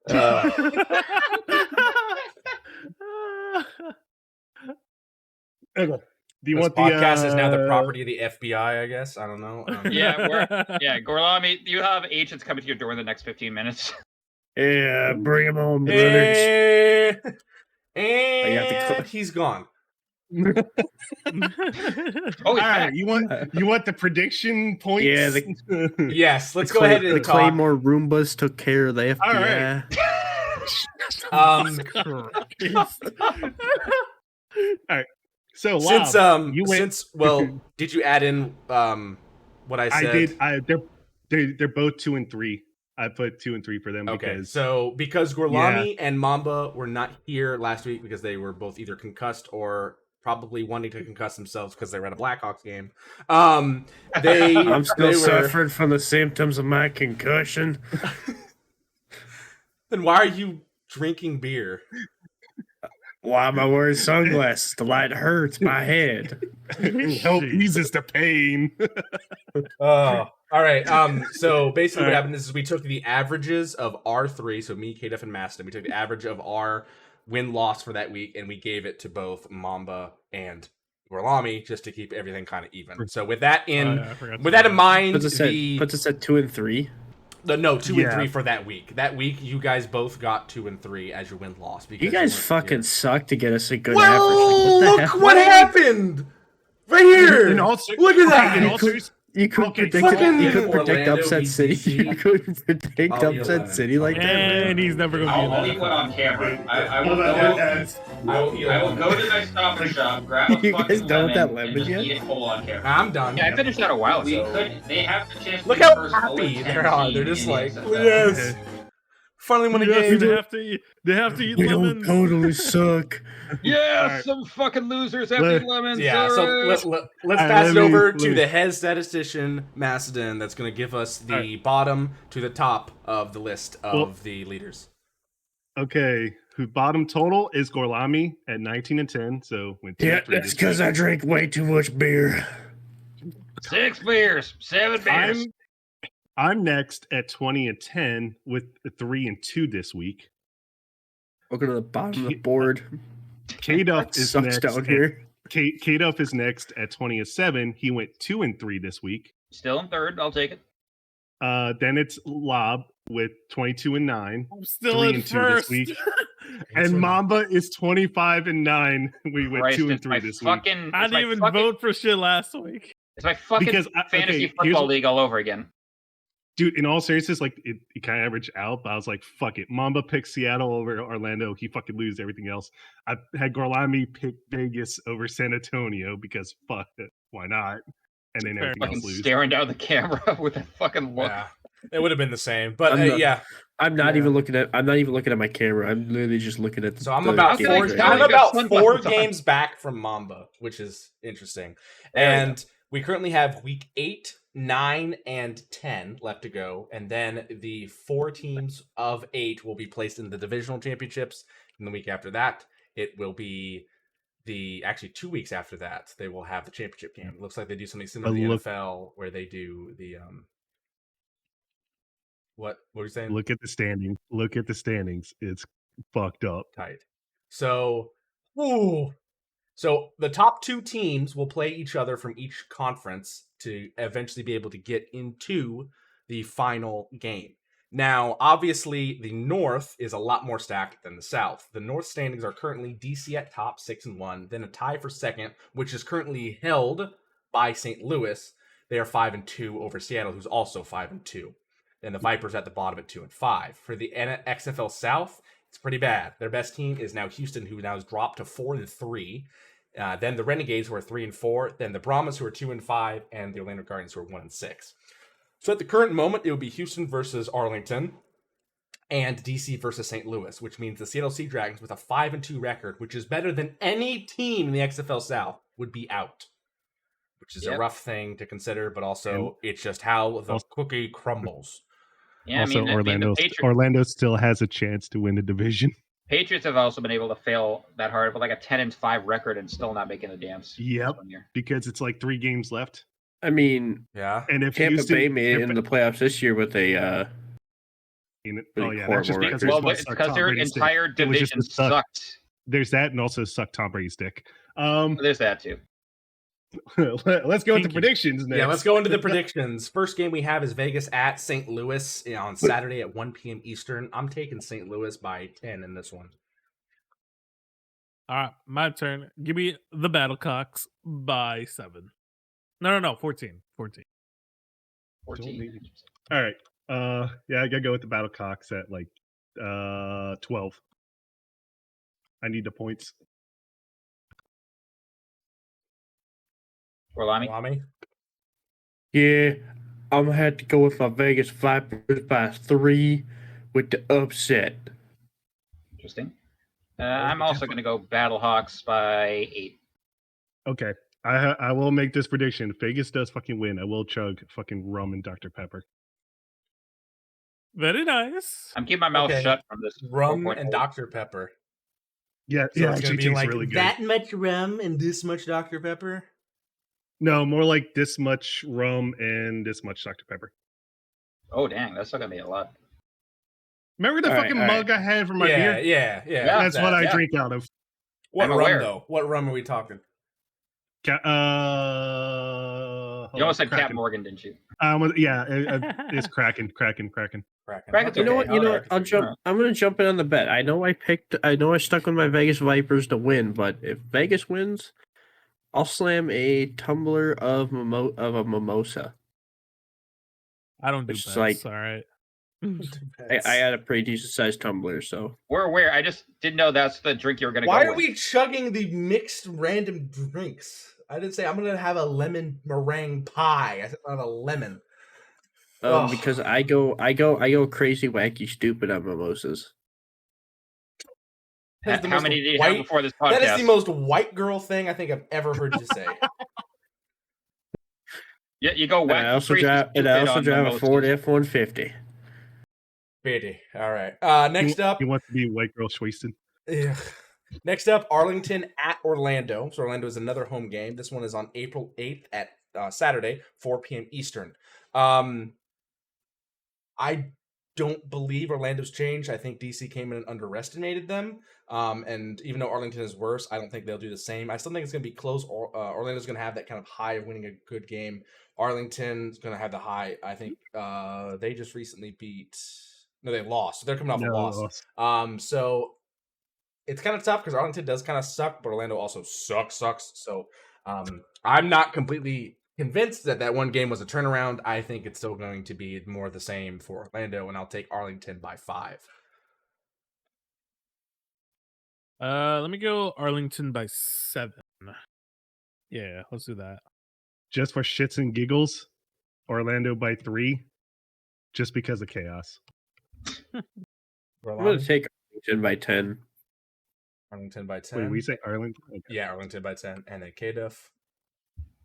Okay. Do you This want podcast is now the property of the FBI, I guess. I don't know. Gorlami, you have agents coming to your door in the next 15 minutes. Yeah, bring him home, brothers. And he's gone. All right, you want the prediction points? Yeah, yes. Let's go ahead and the talk. Claymore Roombas took care of the FBI. All right. So did you add in what I said? I did. They're both 2 and 3. I put 2 and 3 for them. Okay, because so because Gorlami and Mamba were not here last week because they were both either concussed or probably wanting to concuss themselves because they were at a Blackhawks game. I'm still they were. suffering from the symptoms of my concussion. Then why are you drinking beer? Why am I wearing sunglasses? The light hurts my head. Help eases the pain. Oh, all right. So basically, what happened is we took the averages of our three, so me, KDF, and Maston. We took the average of our win-loss for that week, and we gave it to both Mamba and Gorlami just to keep everything kind of even. So with that in mind, puts us at 2 and 3. No, 2 and 3 for that week. That week, you guys both got 2 and 3 as your win-loss. You guys fucking suck to get us a good average. Look what happened! Right here! Look at that! You couldn't predict Upset City. You couldn't predict Upset City like that. And he's never going to be I'll eat one on camera. I will go to my Stop and Shop, grab a You fucking guys done with that lemon, lemon and yet? just eat it full on camera. I'm done. Yeah, I finished that a while ago. They have the chance to Look be how first happy 0-10 they are. They're team just in like, the XFL. yes. Finally won a game. They have to eat We lemons. don't totally suck. Yeah, some fucking losers have to eat lemons. Yeah, so let's pass it over to the head statistician, Macedon, that's going to give us the bottom to the top of the list of the leaders. Okay, who bottom total is Gorlami at 19 and 10. So went 2 and 3 that's because I drank way too much beer. 6 beers, 7 beers. I'm next at 20 and 10 with 3 and 2 this week. Welcome to the bottom of the board. K-Duff is next down here. K-Duff is next at 20 and 7. He went 2 and 3 this week. Still in third. I'll take it. Then it's Lob with 22 and 9. I'm still 3 in and 2 first. this week. And Mamba is 25 and 9. We went 2 and 3 this week. I didn't even vote for shit last week. It's my fucking fantasy football league all over again. Dude, in all seriousness, like it kind of averaged out, but I was like, fuck it. Mamba picked Seattle over Orlando. He fucking lose everything else. I had Gorlami pick Vegas over San Antonio because fuck it. Why not? And then everything fucking else lose. Staring down the camera with that fucking look. Yeah, it would have been the same. But I'm not even looking at my camera. I'm literally just looking at. So I'm about four games back from Mamba, which is interesting. And we currently have week 8, 9, and 10 left to go, and then the 4 teams of 8 will be placed in the divisional championships. And the week after that, it will be 2 weeks after that they will have the championship game. It looks like they do something similar to the NFL where they do the what were you saying? Look at the standings. Look at the standings. It's fucked up. Tight. So, So the top 2 teams will play each other from each conference to eventually be able to get into the final game. Now, obviously, the North is a lot more stacked than the South. The North standings are currently DC at top 6 and 1, then a tie for second, which is currently held by St. Louis. They are 5 and 2 over Seattle, who's also 5 and 2. Then the Vipers at the bottom at 2 and 5. For the XFL South, it's pretty bad. Their best team is now Houston, who now has dropped to 4 and 3. Then the Renegades, who are 3 and 4. Then the Brahmas, who are 2 and 5, and the Orlando Guardians, who are 1 and 6. So at the current moment, it will be Houston versus Arlington, and DC versus St. Louis, which means the Seattle Sea Dragons, with a 5 and 2 record, which is better than any team in the XFL South, would be out. Which is a rough thing to consider, but also it's just how the cookie crumbles. Yeah, also, Orlando still has a chance to win the division. Patriots have also been able to fail that hard with like a 10 and 5 record and still not making the dance. Yep, because it's like 3 games left. I mean, and if Tampa Bay made it in the playoffs this year with a that's just because because their entire division sucked. There's that, and also sucked Tom Brady's dick. There's that too. Let's go into predictions next. Yeah, let's go into the predictions. First game we have is Vegas at St. Louis on Saturday at 1 p.m. Eastern. I'm taking St. Louis by 10 in this one. All right, my turn. Give me the Battlecocks by 7. No, 14. 14. All right. Yeah, I gotta go with the Battlecocks at like 12. I need the points. Gorlami? Yeah, I'm gonna have to go with my Vegas Vipers by 3 with the upset. Interesting. I'm also going to go Battlehawks by 8. Okay. I will make this prediction. If Vegas does fucking win, I will chug fucking rum and Dr. Pepper. Very nice. I'm keeping my mouth shut from this. Rum and Dr. Pepper. Yeah, So yeah, it's gonna actually be tastes like really good. that much rum and this much Dr. Pepper. No, more like this much rum and this much Dr. Pepper. Oh dang, that's still gonna be a lot. Remember the fucking mug I had for my beer? Yeah. That's what I drink out of. What rum though? What rum are we talking? You almost said Cap Morgan, didn't you? It's Kraken. Kraken's You know what? okay. You know what? I'm gonna jump in on the bet. I know I stuck with my Vegas Vipers to win, but if Vegas wins, I'll slam a tumbler of a mimosa. I don't do Which is bets. like- All right. I got a pretty decent sized tumbler, so We're aware. I just didn't know that's the drink you were gonna go Why with. are we chugging the mixed random drinks? I didn't say I'm gonna have a lemon meringue pie. I said I have a lemon. because I go crazy wacky stupid on mimosas. How many did you have before this podcast? That is the most white girl thing I think I've ever heard you say. Yeah, you go wacky. I also drive a Ford F-150. Pity. All right. Next up, you want to be white girl wasted. Next up, Arlington at Orlando. So Orlando is another home game. This one is on April 8th at Saturday, 4 p.m. Eastern. I don't believe Orlando's changed. I think DC came in and underestimated them. And even though Arlington is worse, I don't think they'll do the same. I still think it's going to be close. Orlando's going to have that kind of high of winning a good game. Arlington's going to have the high. I think they just recently beat... No, they lost. So they're coming off a loss. So it's kind of tough because Arlington does kind of suck, but Orlando also sucks. So I'm not completely convinced that one game was a turnaround. I think it's still going to be more the same for Orlando, and I'll take Arlington by 5. Let me go Arlington by 7. Yeah, let's do that. Just for shits and giggles, Orlando by 3, just because of chaos. I'm going to take Arlington by 10. Arlington by 10. Wait, we say Arlington? Okay. Yeah, Arlington by 10. And then K-Duff.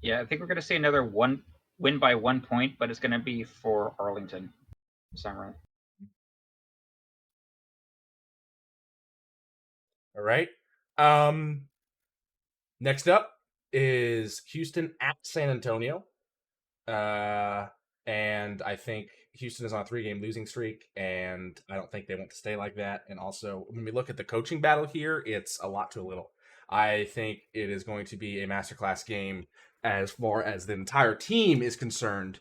Yeah, I think we're going to see another win by 1 point, but it's going to be for Arlington. Is that right? All right. Next up is Houston at San Antonio. And I think Houston is on a 3-game losing streak, and I don't think they want to stay like that. And also, when we look at the coaching battle here, it's a lot to a little. I think it is going to be a masterclass game as far as the entire team is concerned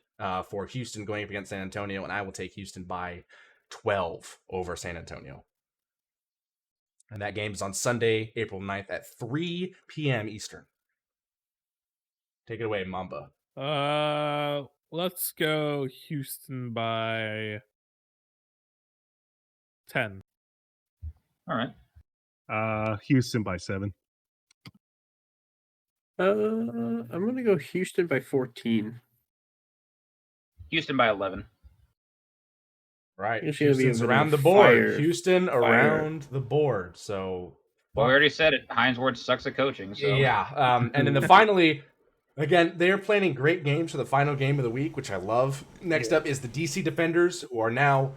for Houston going up against San Antonio, and I will take Houston by 12 over San Antonio. And that game is on Sunday, April 9th at 3 p.m. Eastern. Take it away, Mamba. Let's go Houston by 10. All right. Houston by 7. I'm going to go Houston by 14. Houston by 11. Right. It's Houston's around the board. Houston around the board. So well, we already said it. Hines Ward sucks at coaching. So. Yeah. And then finally, again, they're planning great games for the final game of the week, which I love. Next up is the DC Defenders, who are now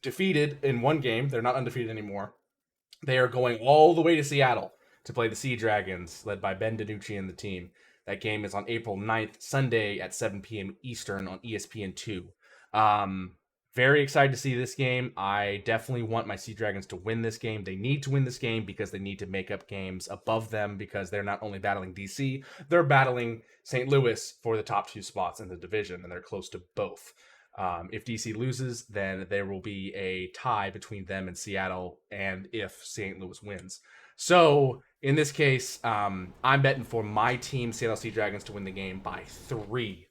defeated in one game. They're not undefeated anymore. They are going all the way to Seattle to play the Sea Dragons, led by Ben DiNucci and the team. That game is on April 9th, Sunday at 7 p.m. Eastern on ESPN2. Very excited to see this game. I definitely want my Sea Dragons to win this game. They need to win this game because they need to make up games above them, because they're not only battling DC, they're battling St. Louis for the top 2 spots in the division, and they're close to both. If DC loses, then there will be a tie between them and Seattle, and if St. Louis wins. So, in this case, I'm betting for my team, Seattle Sea Dragons, to win the game by 3.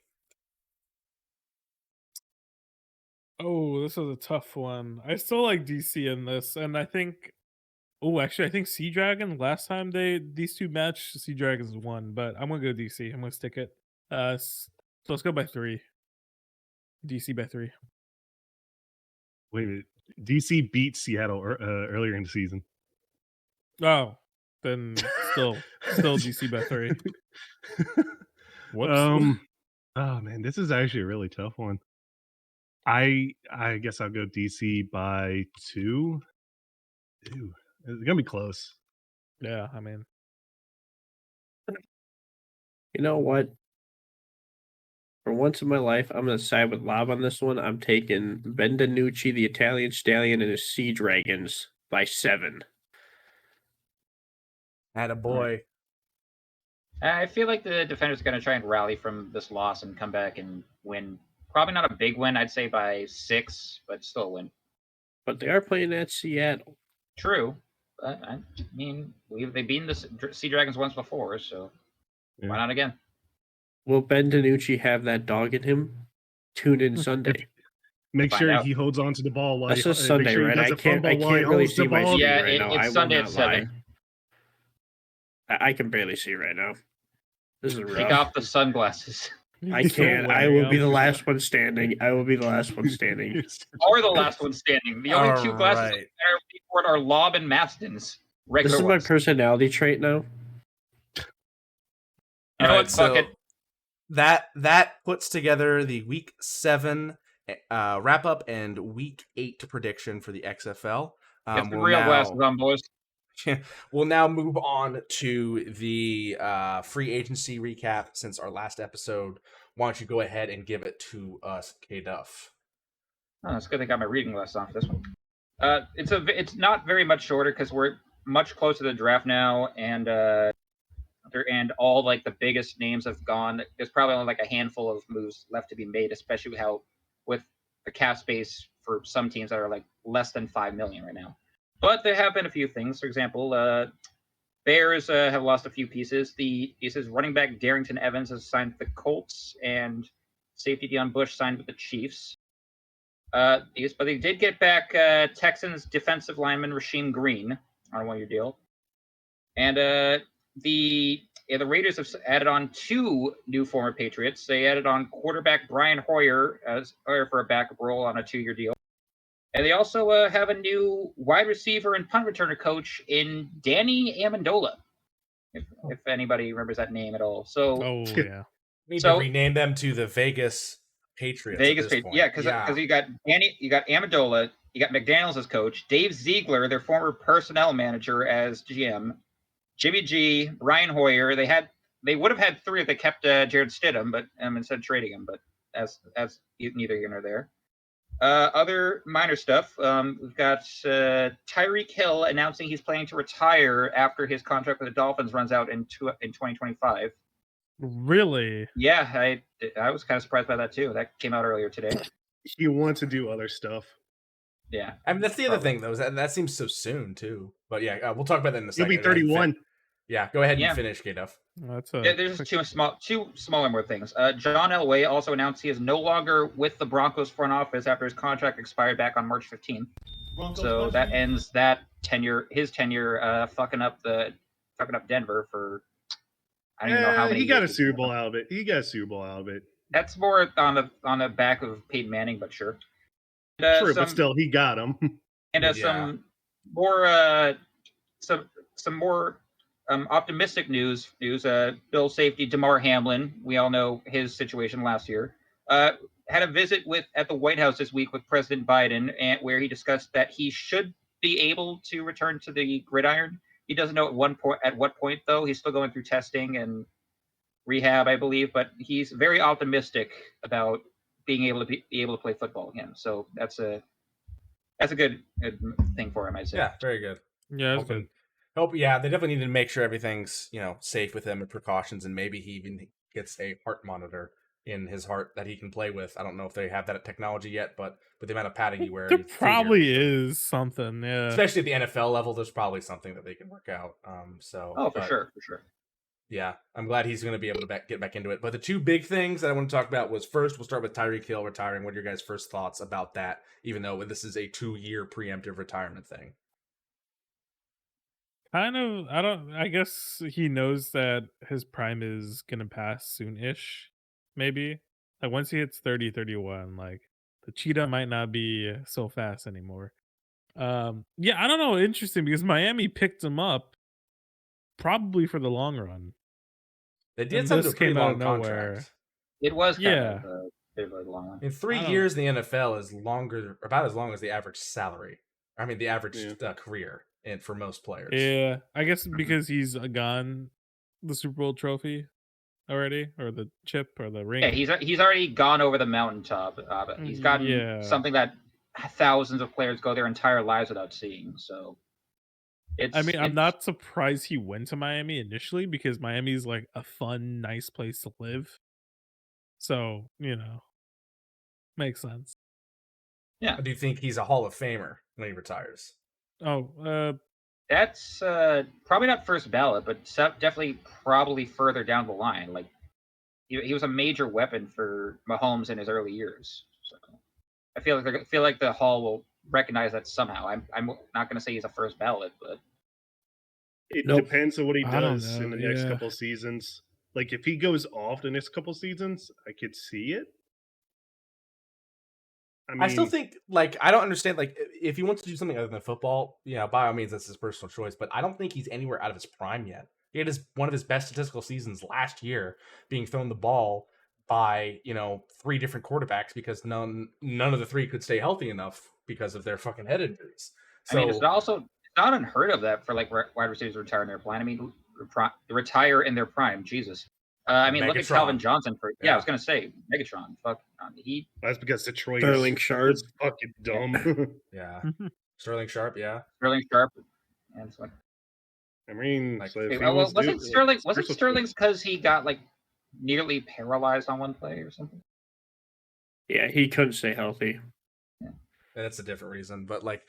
Oh, this was a tough one. I still like DC in this, and I think... Oh, actually, I think Sea Dragon, last time these two matched, Sea Dragons won, but I'm going to go DC. I'm going to stick it. So let's go by 3. DC by 3. Wait a minute. DC beat Seattle earlier in the season. Oh, then still DC by 3. Whoops. Oh man, this is actually a really tough one. I guess I'll go DC by 2. Ew, it's gonna be close. Yeah, I mean, You know what? For once in my life, I'm going to side with Lob on this one. I'm taking Ben DiNucci, the Italian Stallion, and his Sea Dragons by 7. Attaboy. I feel like the Defenders are going to try and rally from this loss and come back and win. Probably not a big win, I'd say by 6, but still a win. But they are playing at Seattle. True. But, I mean, they've beaten the Sea Dragons once before, so why not again? Will Ben DiNucci have that dog in him? Tune in Sunday. Make Find sure out. he holds on to the ball while That's just Sunday, make sure right? he I doesn't can't fumble while he really holds see the my ball. screen Yeah, right now. it's I will Sunday not at lie. 7. I can barely see right now. This is rough. Take off the sunglasses. I can't. I will be the last one standing. I will be the last one standing. Or the last one standing. The only two glasses Alright. that are Lob and Maston's. This Regular is my ones. personality trait now. You know Alright, what? Fuck it. That puts together the Week 7 wrap up and Week 8 prediction for the XFL. Get the real glasses on, boys. We'll now move on to the free agency recap since our last episode. Why don't you go ahead and give it to us, K-Duff? Oh, it's good I got my reading glasses on for this one. It's not very much shorter because we're much closer to the draft now, and all like the biggest names have gone. There's probably only like a handful of moves left to be made, especially with the cap space for some teams that are like less than $5 million right now. But there have been a few things. For example, Bears have lost a few pieces. Running back Darrington Evans has signed with the Colts, and safety Deion Bush signed with the Chiefs. But they did get back Texans defensive lineman Rasheem Green on a one-year deal. And the Raiders have added on 2 new former Patriots. They added on quarterback Brian Hoyer for a backup role on a 2-year deal. And they also have a new wide receiver and punt returner coach in Danny Amendola, if anybody remembers that name at all. So, yeah. We need to rename them to the Vegas Patriots. Yeah, because you got Amendola, you got McDaniels as coach, Dave Ziegler, their former personnel manager, as GM, Jimmy G, Ryan Hoyer. They would have had 3 if they kept Jared Stidham, but instead of trading him. But that's neither here nor there. Other minor stuff. We've got Tyreek Hill announcing he's planning to retire after his contract with the Dolphins runs out in 2025. Really? Yeah, I was kind of surprised by that too. That came out earlier today. He wants to do other stuff. Yeah, I mean that's the other thing though. That seems so soon too. But yeah, we'll talk about that in a He'll second. be 31. Yeah, go ahead and finish, K-Duff. There's two smaller more things. John Elway also announced he is no longer with the Broncos front office after his contract expired back on March 15th. So that ends his tenure, fucking up Denver for I don't even know how many. He got a Super Bowl out of it. That's more on the back of Peyton Manning, but sure. True, but still, he got him. And some more optimistic news. Bill safety Damar Hamlin. We all know his situation last year. Had a visit at the White House this week with President Biden, and where he discussed that he should be able to return to the gridiron. He doesn't know at what point though. He's still going through testing and rehab, I believe, but he's very optimistic about being able to play football again. So that's a good thing for him, I'd say. Yeah, very good. Yeah, that's good. Yeah, they definitely need to make sure everything's safe with him and precautions, and maybe he even gets a heart monitor in his heart that he can play with. I don't know if they have that technology yet, but with the amount of padding you wear, there probably is something. Yeah, especially at the NFL level, there's probably something that they can work out. For sure. Yeah, I'm glad he's going to be able to get back into it. But the 2 big things that I want to talk about was first, we'll start with Tyreek Hill retiring. What are your guys' first thoughts about that? Even though this is a 2-year preemptive retirement thing. Kind of. I guess he knows that his prime is gonna pass soon-ish. Maybe. Like once he hits 30, 31, like the cheetah might not be so fast anymore. Yeah, I don't know. Interesting because Miami picked him up probably for the long run. They did And send him to this a pretty came out long of nowhere. contract. It was kind Yeah. of a bit of a long one. In 3 years in the NFL is about as long as the average salary. I mean, the average career, and for most players. Yeah, I guess because he's gone the Super Bowl trophy already, or the chip, or the ring. Yeah, he's already gone over the mountaintop. He's gotten something that thousands of players go their entire lives without seeing. So, I'm not surprised he went to Miami initially because Miami's like a fun, nice place to live. So makes sense. Yeah. Do you think he's a Hall of Famer when he retires? Oh, that's probably not first ballot, but definitely probably further down the line. Like he was a major weapon for Mahomes in his early years. So I feel like the Hall will recognize that somehow. I'm not going to say he's a first ballot, but it depends on what he I don't does know, in the next couple seasons. Like if he goes off the next couple seasons, I could see it. I mean, I still think, like, I don't understand, like, if he wants to do something other than football, by all means, that's his personal choice, but I don't think he's anywhere out of his prime yet. He had one of his best statistical seasons last year, being thrown the ball by, 3 different quarterbacks because none of the 3 could stay healthy enough because of their fucking head injuries. So, I mean, it's not unheard of that for, like, wide receivers to retire in their prime. I mean, retire in their prime, Jesus. I mean, look at Calvin Johnson. I was going to say, Megatron. Fuck. That's because Detroit Sterling Sharp is fucking dumb. Yeah. Sterling Sharp, yeah. Sterling Sharp. And it's like, I mean, like, wasn't Sterling's because he got, like, nearly paralyzed on one play or something? Yeah, he couldn't stay healthy. Yeah. That's a different reason, but, like,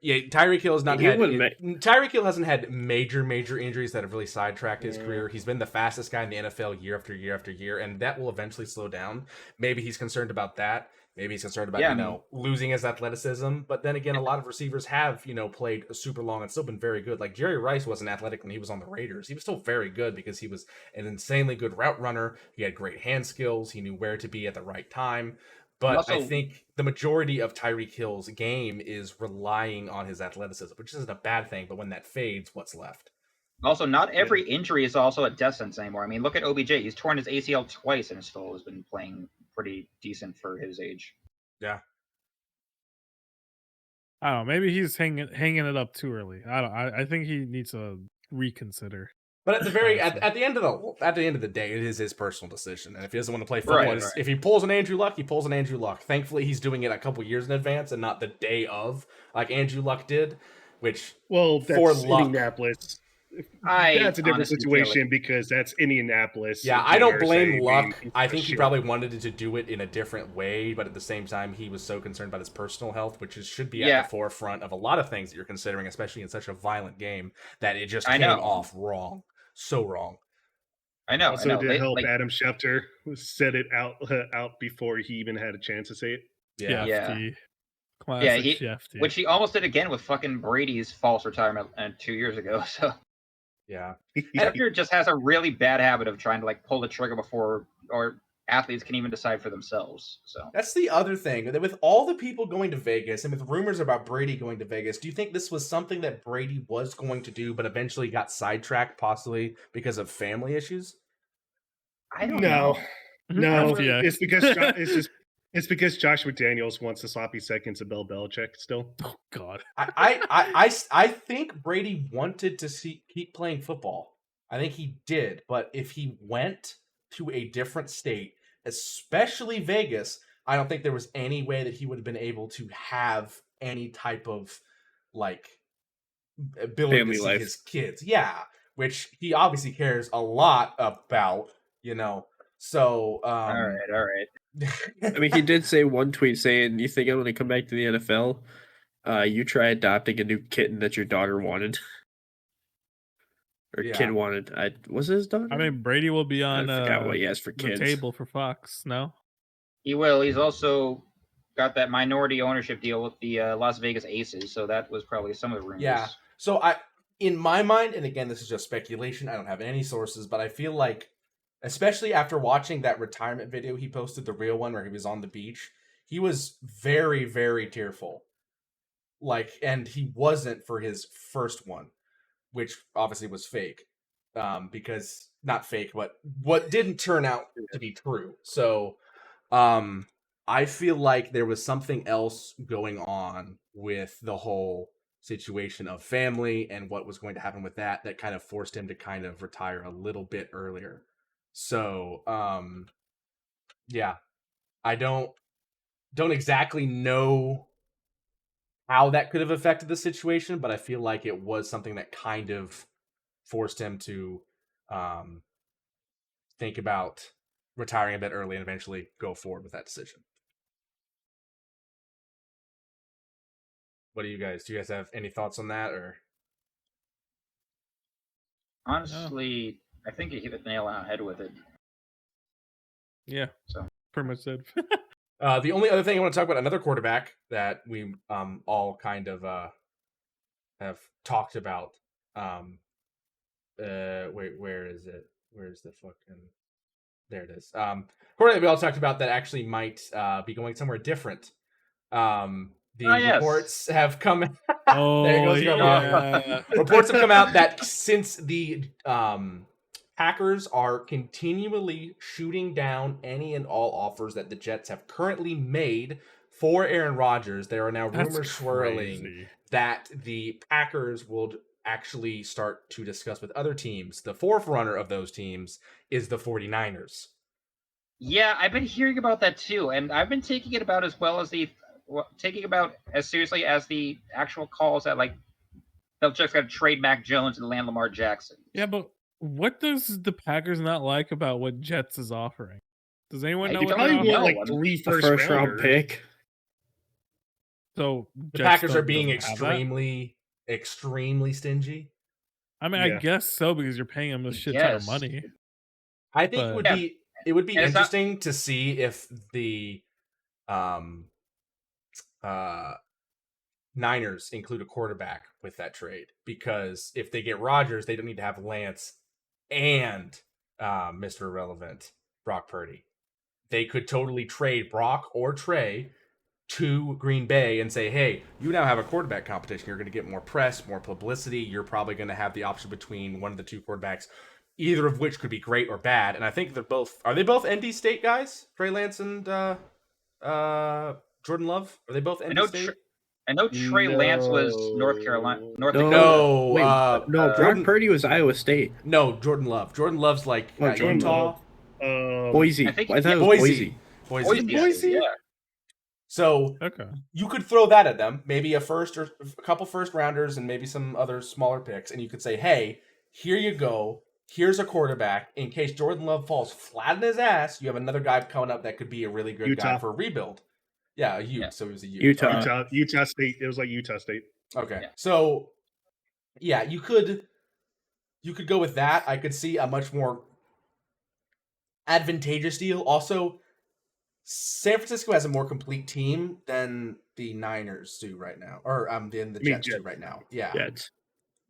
yeah, Tyreek Hill has not Tyreek Hill hasn't had major injuries that have really sidetracked his career. He's been the fastest guy in the NFL year after year after year, and that will eventually slow down. Maybe he's concerned about that. Maybe he's concerned about losing his athleticism. But then again, a lot of receivers have played super long and still been very good. Like Jerry Rice wasn't athletic when he was on the Raiders. He was still very good because he was an insanely good route runner. He had great hand skills. He knew where to be at the right time. But also, I think the majority of Tyreek Hill's game is relying on his athleticism, which isn't a bad thing. But when that fades, what's left? Also, not every injury is also a death sentence anymore. I mean, look at OBJ. He's torn his ACL twice and still has been playing pretty decent for his age. Yeah. I don't know. Maybe he's hanging it up too early. I think he needs to reconsider. But at the end of the day, it is his personal decision. And if he doesn't want to play football, if he pulls an Andrew Luck, he pulls an Andrew Luck. Thankfully, he's doing it a couple years in advance and not the day of, like Andrew Luck did. Which that's Indianapolis. That's a different situation because that's Indianapolis. Yeah, I don't blame Luck. I think he probably wanted to do it in a different way, but at the same time, he was so concerned about his personal health, which should be at the forefront of a lot of things that you're considering, especially in such a violent game, that it just came off wrong. So wrong. I know. Also, to help Adam Schefter set it out before he even had a chance to say it. Yeah. Classic Schefter. Which he almost did again with fucking Brady's false retirement 2 years ago. So yeah, Schefter just has a really bad habit of trying to like pull the trigger before or athletes can even decide for themselves. So that's the other thing. With all the people going to Vegas and with rumors about Brady going to Vegas, do you think this was something that Brady was going to do, but eventually got sidetracked, possibly because of family issues? I don't know. No, it's because Josh McDaniels wants the sloppy seconds of Bill Belichick still. Oh God, I think Brady wanted to keep playing football. I think he did, but if he went to a different state, especially Vegas, I don't think there was any way that he would have been able to have any type of like ability family to see life. His kids. Yeah, which he obviously cares a lot about, So all right. I mean, he did say one tweet saying, "You think I'm going to come back to the NFL? You try adopting a new kitten that your daughter wanted." Or kid wanted. Was it his daughter? I mean, Brady will be on I forgot what he has for the kids. table for Fox. No, he will. He's also got that minority ownership deal with the Las Vegas Aces, so that was probably some of the rumors. Yeah. So in my mind, and again, this is just speculation. I don't have any sources, but I feel like especially after watching that retirement video he posted, the real one where he was on the beach. He was very, very tearful. Like, and he wasn't for his first one, which obviously was fake. Because not fake, but what didn't turn out to be true. So, I feel like there was something else going on with the whole situation of family and what was going to happen with that kind of forced him to kind of retire a little bit earlier. So, yeah, I don't exactly know how that could have affected the situation, but I feel like it was something that kind of forced him to think about retiring a bit early and eventually go forward with that decision. What do you guys have any thoughts on that? Or honestly, I think you hit the nail on the head with it. Yeah. So pretty much said. The only other thing I want to talk about, another quarterback that we all kind of have talked about. Wait, where is it? Where's the fucking? There it is. Quarterback we all talked about that actually might be going somewhere different. The reports have come. There goes your yeah. Reports have come out that since the Packers are continually shooting down any and all offers that the Jets have currently made for Aaron Rodgers, there are now rumors swirling that the Packers will actually start to discuss with other teams. The forerunner of those teams is the 49ers. Yeah, I've been hearing about that too, and I've been taking it about as seriously as the actual calls that like they'll just got to trade Mac Jones and land Lamar Jackson. Yeah, but what does the Packers not like about what Jets is offering? Does anyone know what probably they're want offering? like 3 first round pick. So the Packers are being extremely stingy. I mean, I guess so, because you're paying them a shit ton of money. I think it would be interesting to see if the Niners include a quarterback with that trade, because if they get Rodgers, they don't need to have Lance and Mr. Irrelevant Brock Purdy. They could totally trade Brock or Trey to Green Bay and say, hey, you now have a quarterback competition. You're going to get more press, more publicity. You're probably going to have the option between one of the two quarterbacks, either of which could be great or bad. And I think they're both... Are they both ND State guys? Trey Lance and Jordan Love? Are they both ND State? I know Trey Lance was North Carolina. No, Brock Purdy was Iowa State. No, Jordan Love. Jordan Love's like Utah. Boise. I thought it was Boise. Boise. Yeah. So you could throw that at them, maybe a first or a couple first rounders and maybe some other smaller picks, and you could say, hey, here you go. Here's a quarterback. In case Jordan Love falls flat in his ass, you have another guy coming up that could be a really good guy for a rebuild. Yeah, a Ute. So it was a Ute. Utah State. It was like Utah State. Okay. So yeah, you could go with that. I could see a much more advantageous deal. Also, San Francisco has a more complete team than the Niners do right now, or than the Jets do right now. Yeah, Jets.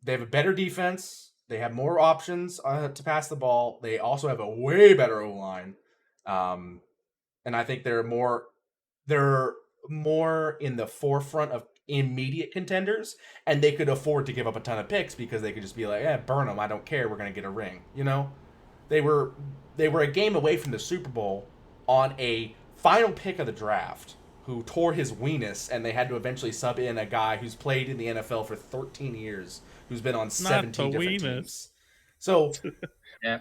They have a better defense. They have more options to pass the ball. They also have a way better O-line, and I think they're more in the forefront of immediate contenders, and they could afford to give up a ton of picks because they could just be like, burn them. I don't care. We're gonna get a ring. You know, they were a game away from the Super Bowl on a final pick of the draft who tore his weenus, and they had to eventually sub in a guy who's played in the NFL for 13 years, who's been on 17 different teams. So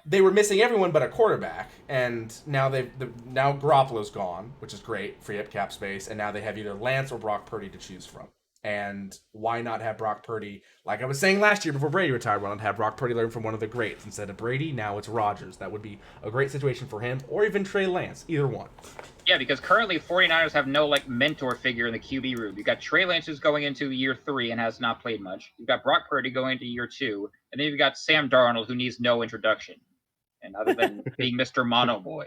they were missing everyone but a quarterback, and now now Garoppolo's gone, which is great, free up cap space, and now they have either Lance or Brock Purdy to choose from. And why not have Brock Purdy, like I was saying last year before Brady retired, why not have Brock Purdy learn from one of the greats? Instead of Brady, now it's Rodgers. That would be a great situation for him, or even Trey Lance, either one. Yeah, because currently 49ers have no mentor figure in the QB room. You've got Trey Lance who's going into year 3 and has not played much. You've got Brock Purdy going into year 2, and then you've got Sam Darnold who needs no introduction, and other than being Mr. Mono Boy.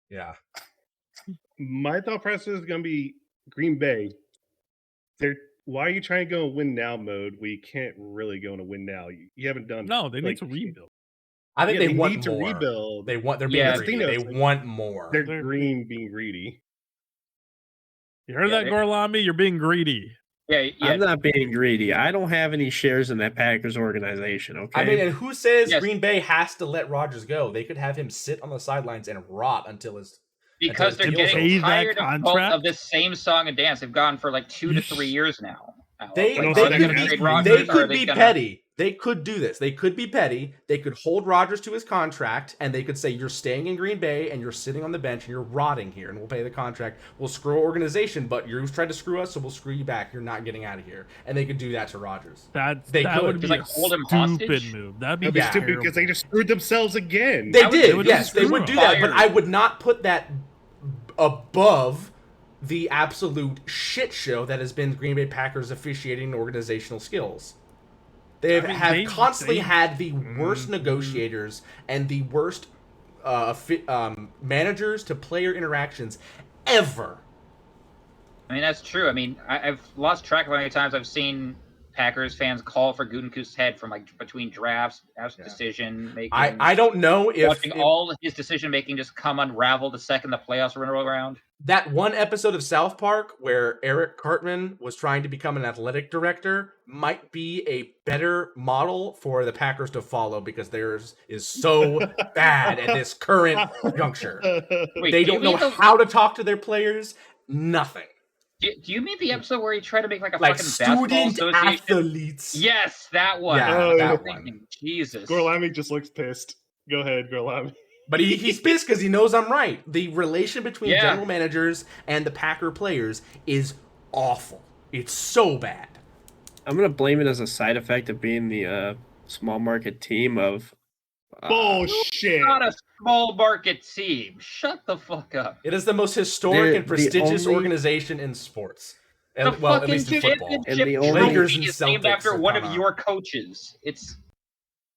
Yeah. My thought process is going to be Green Bay. Why are you trying to go in win now mode where you can't really go in a win now? You haven't done. No, they need to rebuild. I think Yeah, they they want need to more. rebuild. They're being Yeah, greedy. Thing They is, like, want more. They're green being greedy. You heard Yeah, that, Gorlami? You're being greedy. Yeah, I'm not being greedy. I don't have any shares in that Packers organization. Okay. I mean, and who says Yes. Green Bay has to let Rodgers go? They could have him sit on the sidelines and rot until his because they're deal's getting over. tired contract? of this same song and dance. They've gone for like 2 to 3 years now. They Like, also are they that going to has trade to be- Rodgers? They or are could they be gonna... petty. They could do this. They could be petty. They could hold Rodgers to his contract, and they could say, you're staying in Green Bay, and you're sitting on the bench, and you're rotting here, and we'll pay the contract. We'll screw our organization, but you tried to screw us, so we'll screw you back. You're not getting out of here. And they could do that to Rodgers. That could. would be Just, like, a hold him stupid hostage? move. That'd be That'd be Yeah. stupid because they just screwed themselves again. They would- did, they would yes, just they screw would do him. that, but Fired. I would not put that above the absolute shit show that has been Green Bay Packers officiating and organizational skills. They have constantly had the worst negotiators and the worst managers to player interactions ever. I mean, that's true. I mean, I've lost track of how many times I've seen Packers fans call for Gutekunst's head from like between drafts, decision making. I don't know if watching all his decision making just come unravel the second the playoffs roll around. That one episode of South Park where Eric Cartman was trying to become an athletic director might be a better model for the Packers to follow because theirs is so bad at this current juncture. Wait, They do you don't know mean how to talk to their players. Nothing. Do you mean the episode where he tried to make like a Like fucking basketball student association? athletes. Yes, that one. Yeah, Oh, that yeah. one. Jesus. Gorlami just looks pissed. Go ahead, Gorlami. But he's pissed because he knows I'm right. The relation between Yeah. general managers and the Packer players is awful. It's so bad. I'm gonna blame it as a side effect of being the small market team of Bullshit. Not a small market team. Shut the fuck up. It is the most historic They're and the prestigious only- organization in sports. The Well, at fucking least in football. championship And the only- Lakers trophy and is named Celtics after are one of kinda- your coaches. It's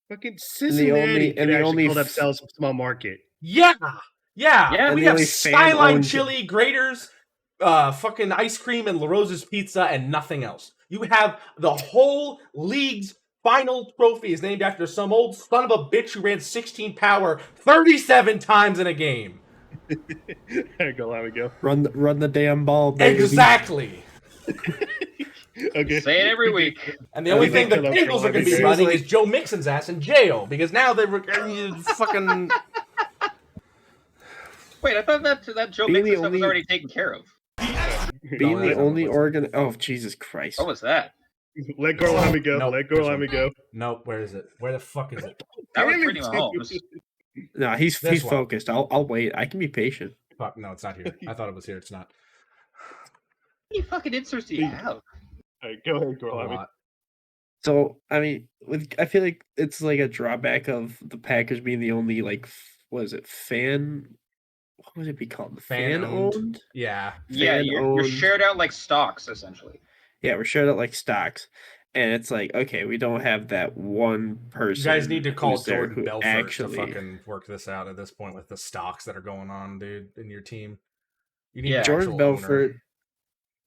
Fucking Cincinnati only- could and the actually only call f- themselves a small market. Yeah. Yeah. We And the have only Skyline fan-owned- Chili, Graders, fucking ice cream, and La Rosa's Pizza, and nothing else. You have the whole league's final trophy is named after some old son of a bitch who ran 16 power 37 times in a game. Gorlami, go. run the damn ball, baby. Exactly. Okay. say it every week. And the only thing the Shut up, Bengals are going to be It seems running like- is Joe Mixon's ass in jail because now they're fucking. Wait, I thought that Joe Being the Mixon stuff was only- already taken care of. Being No, the no, only no. organ. Oh, Jesus Christ! What was that? Let Gorlami go. Nope. Let Gorlami go. Nope. Where is it? Where the fuck is it? That was Damn it, Brittany Mahomes. dude. No, he's This one. focused. I'll wait. I can be patient. Fuck. No, it's not here. I thought it was here. It's not. How many fucking inserts do you have? All right, go ahead, A Gorlami. lot. So I mean, I feel like it's like a drawback of the Packers being the only like what is it fan? What would it be called? Fan Fan-owned. owned? Yeah. Yeah, you're Fan-owned. shared out like stocks essentially. Yeah, we're shared out like stocks, and it's like okay, we don't have that one person. You guys need to call who's there Jordan who Belfort actually. to fucking work this out at this point with the stocks that are going on, dude, in your team. You need Yeah. an Jordan actual Belfort. owner.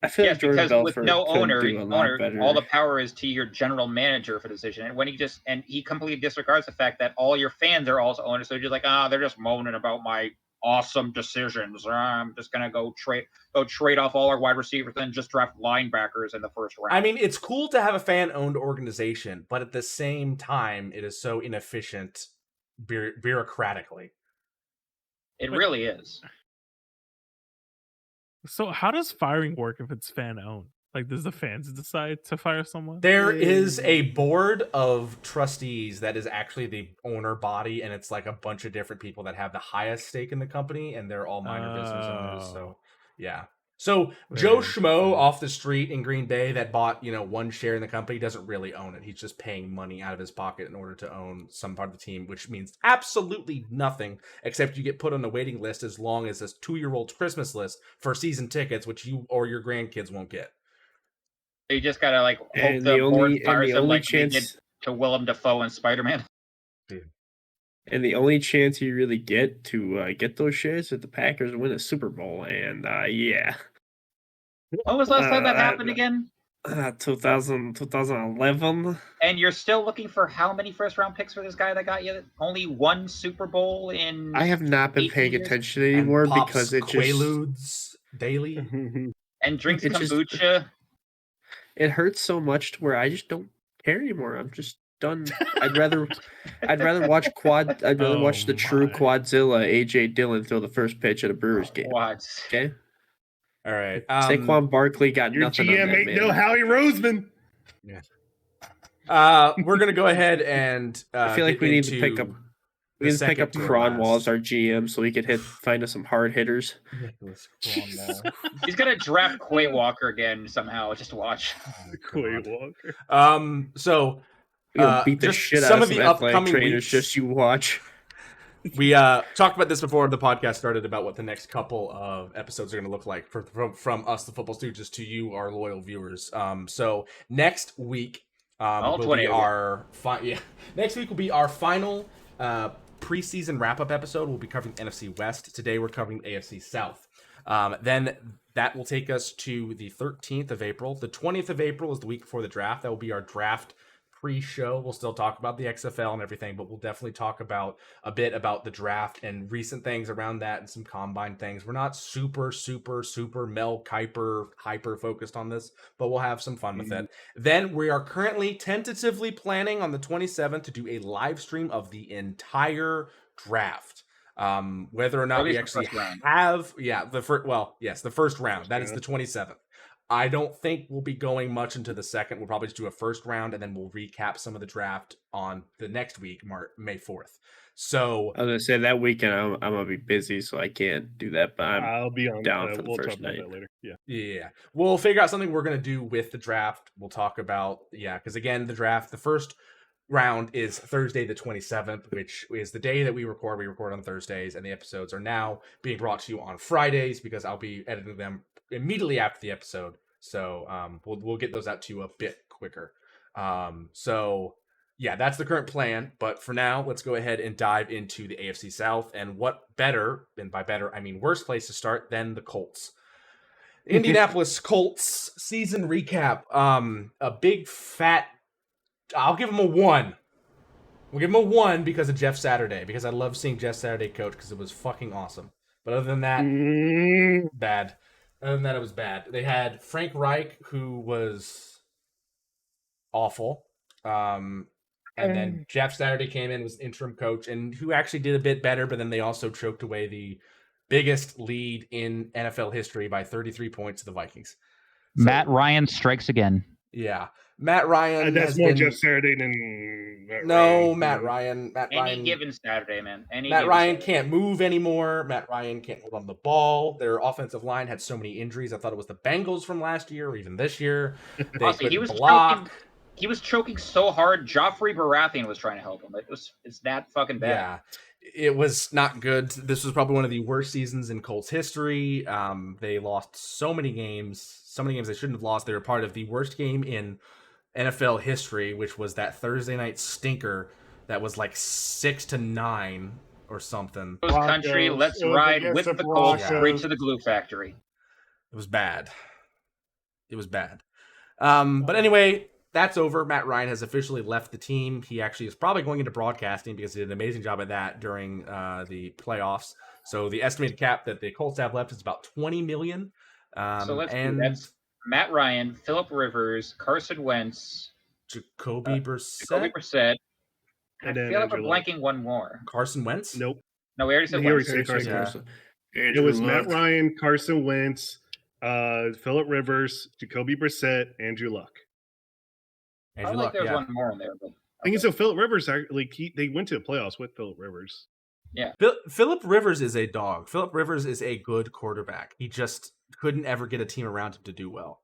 I feel Yes, like Jordan because Belfort with no could owner, do a lot better. all the power is to your general manager for the decision. And when he completely disregards the fact that all your fans are also owners, so you're just like, they're just moaning about my awesome decisions. I'm just gonna go trade off all our wide receivers and just draft linebackers in the first round. I mean, it's cool to have a fan-owned organization, but at the same time, it is so inefficient bureaucratically. It really is. So how does firing work if it's fan owned? Like, does the fans decide to fire someone? There is a board of trustees that is actually the owner body, and it's like a bunch of different people that have the highest stake in the company, and they're all minor business owners. So, yeah. So Joe Schmo off the street in Green Bay that bought, one share in the company doesn't really own it. He's just paying money out of his pocket in order to own some part of the team, which means absolutely nothing except you get put on the waiting list as long as this 2-year-old's Christmas list for season tickets, which you or your grandkids won't get. You just gotta like hope And the board and fires the him only like they did chance to Willem Dafoe and Spider-Man. and the only chance you really get to get those shares is if the Packers win a Super Bowl, and yeah. When was the last time that Uh, happened again? 2011. And you're still looking for how many first-round picks for this guy that got you? Only one Super Bowl in. I have not been 18 paying years? attention anymore and pops because it just Quaaludes daily. And drinks It just- kombucha. it hurts so much to where I just don't care anymore. I'm just done. I'd rather watch the true my. Quadzilla AJ Dillon throw the first pitch at a Brewers game. What? Okay, All right. Saquon Barkley got Your nothing on GM that ain't man. no Howie Roseman. We're gonna go ahead and I feel like we need to pick up. We need to pick up Cronwall as our GM so we could find us some hard hitters. He's gonna draft Quay Walker again somehow. Just watch. Quay Walker. So We're gonna beat the just shit some out of of the some athletic upcoming trainers. weeks. Just you watch. We talked about this before the podcast started about what the next couple of episodes are going to look like from us, the Football Stooges, to you, our loyal viewers. So next week will be our next week will be our final preseason wrap-up episode. We'll be covering NFC West. Today we're covering AFC South. Then that will take us to the 13th of April. The 20th of April is the week before the draft. That will be our draft pre-show. We'll still talk about the XFL and everything, but we'll definitely talk about a bit about the draft and recent things around that and some combine things. We're not super Mel Kiper hyper focused on this, but we'll have some fun with it. Then we are currently tentatively planning on the 27th to do a live stream of the entire draft. Whether or not we actually have the first round. That is the 27th. I don't think we'll be going much into the second. We'll probably just do a first round, and then we'll recap some of the draft on the next week, May 4th. So I was gonna say that weekend I'm gonna be busy, so I can't do that. But I'll be on down for the we'll first talk about night. that later. Yeah, we'll figure out something we're gonna do with the draft. We'll talk about because again, the draft, the first round is Thursday the 27th, which is the day that we record. We record on Thursdays, and the episodes are now being brought to you on Fridays because I'll be editing them immediately after the episode. So we'll get those out to you a bit quicker. So yeah, that's the current plan. But for now, let's go ahead and dive into the AFC South. And what better, and by better, I mean worse place to start than the Colts. Indianapolis Colts season recap. A big fat, I'll give him a 1. We'll give him a 1 because of Jeff Saturday, because I love seeing Jeff Saturday coach because it was fucking awesome. But other than that, bad. Other than that, it was bad. They had Frank Reich, who was awful. And then Jeff Saturday came in, was interim coach, and who actually did a bit better, but then they also choked away the biggest lead in NFL history by 33 points to the Vikings. So, Matt Ryan strikes again. Yeah. Matt Ryan. That's more Jeff Saturday than Matt Ryan. Any given Saturday, man. Matt Ryan can't move anymore. Matt Ryan can't hold on the ball. Their offensive line had so many injuries. I thought it was the Bengals from last year or even this year. They Honestly, couldn't block. He was choking so hard. Joffrey Baratheon was trying to help him. It's that fucking bad. Yeah. It was not good. This was probably one of the worst seasons in Colts history. They lost so many games they shouldn't have lost. They were part of the worst game in NFL history, which was that Thursday night stinker that was like 6-9 or something. Country, let's ride with the Colts straight to the glue factory. It was bad. But anyway, that's over. Matt Ryan has officially left the team. He actually is probably going into broadcasting because he did an amazing job at that during the playoffs. So the estimated cap that the Colts have left is about $20 million. So let's do that's Matt Ryan, Phillip Rivers, Carson Wentz, Jacoby Brissett. And I feel like we're blanking one more. Carson Wentz? Nope. No, we already said Wentz. Carson. It was Matt Ryan, Carson Wentz, Phillip Rivers, Jacoby Brissett, Andrew Luck. I feel like there's one more in there. But I think so. Phillip Rivers, they went to the playoffs with Phillip Rivers. Yeah. Phillip Rivers is a dog. Phillip Rivers is a good quarterback. He just couldn't ever get a team around him to do well.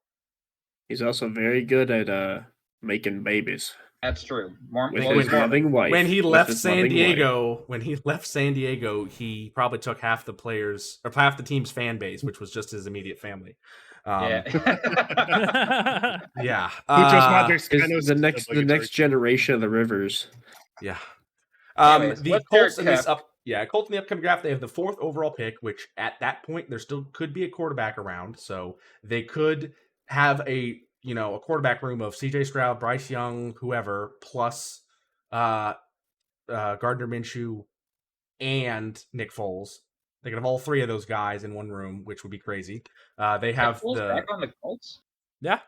He's also very good at making babies. That's true. When he left San Diego, he probably took half the players or half the team's fan base, which was just his immediate family. Yeah. The next generation of the Rivers. Yeah. Anyways, the Colts in this Colts in the upcoming draft, they have the 4th overall pick, which at that point there still could be a quarterback around, so they could have a a quarterback room of C.J. Stroud, Bryce Young, whoever, plus Gardner Minshew and Nick Foles. They could have all three of those guys in one room, which would be crazy. They have Foles back on the Colts. Yeah.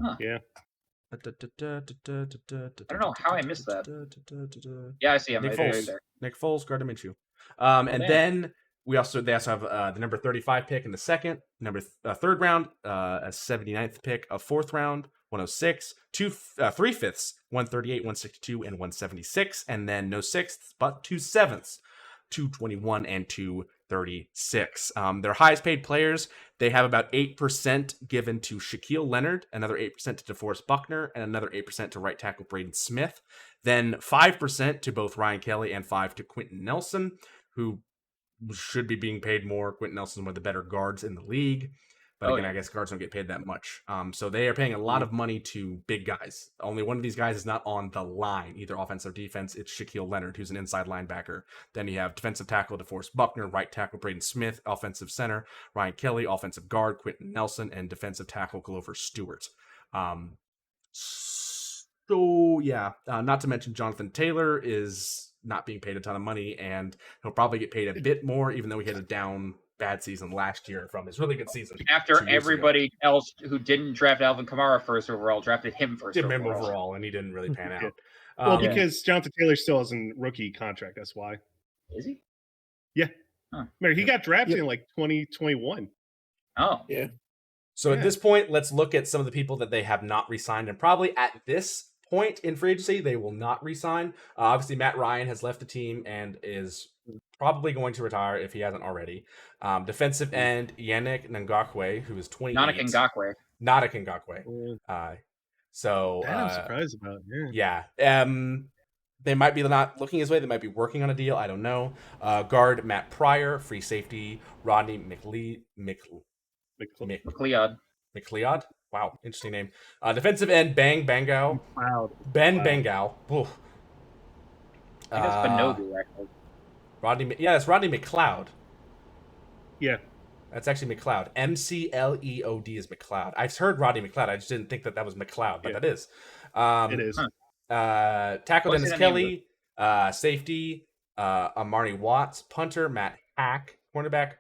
Huh. Yeah. I don't know how I missed that. Yeah, I see him. Nick Right Foles. there. Nick Foles, Gardner Minshew. And damn. then they also have the number 35 pick in the second, third round, a 79th pick, a fourth round, 106, 3 fifths, 138, 162, and 176, and then no sixths, but 2 sevenths, 221 and 236. Their highest paid players, they have about 8% given to Shaquille Leonard, another 8% to DeForest Buckner, and another 8% to right tackle Braden Smith. Then 5% to both Ryan Kelly and 5% to Quentin Nelson, who should be being paid more. Quentin Nelson is one of the better guards in the league. But I guess guards don't get paid that much. So they are paying a lot of money to big guys. Only one of these guys is not on the line, either offense or defense. It's Shaquille Leonard, who's an inside linebacker. Then you have defensive tackle DeForest Buckner, right tackle Braden Smith, offensive center Ryan Kelly, offensive guard Quentin Nelson, and defensive tackle Glover Stewart. Not to mention Jonathan Taylor is not being paid a ton of money, and he'll probably get paid a bit more, even though he had a bad season last year from his really good season. After everybody else who didn't draft Alvin Kamara first overall drafted him first overall, and he didn't really pan out. Well, because Jonathan Taylor still has a rookie contract. That's why. Is he? Yeah. Huh. He got drafted in like 2021. Oh. Yeah. So at this point, let's look at some of the people that they have not re-signed, and probably at this point in free agency, they will not re-sign. Obviously, Matt Ryan has left the team and is probably going to retire if he hasn't already. Defensive end Yannick Ngakoue, who is 28. Not Ngakoue. So that I'm surprised about. Yeah. They might be not looking his way. They might be working on a deal. I don't know. Guard Matt Pryor, free safety Rodney McLeod. Wow, interesting name. Defensive end Bang Bangao. Bangao. Oof. I think that's Benogu, actually. It's Rodney McLeod. Yeah. That's actually McLeod. McLeod is McLeod. I've heard Rodney McLeod. I just didn't think that was McLeod, but that is. It is. Tackle Dennis Kelly. Safety Amari Watts. Punter Matt Hack. Cornerback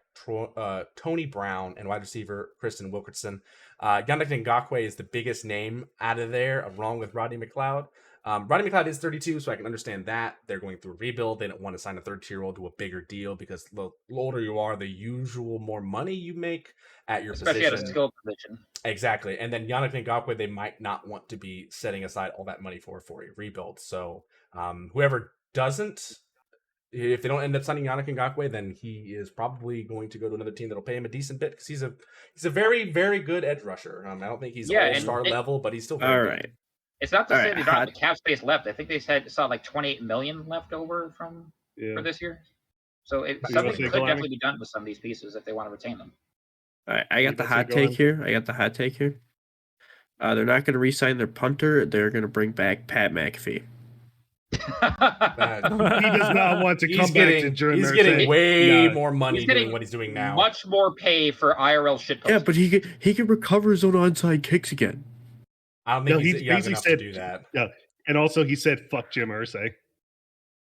Tony Brown, and wide receiver Kristen Wilkerson. Yannick Ngakoue is the biggest name out of there, along with Rodney McLeod. Rodney McLeod is 32, so I can understand that. They're going through a rebuild. They don't want to sign a third-year-old to a bigger deal because the older you are, the usual more money you make at your especially position. At a skill position. Exactly. And then Yannick Ngakoue, they might not want to be setting aside all that money for a rebuild. So whoever doesn't, if they don't end up signing Yannick Ngakoue, then he is probably going to go to another team that'll pay him a decent bit because he's a very, very good edge rusher. I don't think he's all-star level, but he's still very good. Right. It's not to say they don't have the cap space left. I think they saw like $28 million left over for this year. So something could definitely be done with some of these pieces if they want to retain them. All right, I got the hot take here. They're not going to re-sign their punter. They're going to bring back Pat McAfee. He does not want to come back to Germany. He's getting way more money doing what he's doing now. Much more pay for IRL shit. Yeah, but he can recover his own onside kicks again. I don't think he's young enough to do that. Yeah, and also he said "fuck Jim Irsay."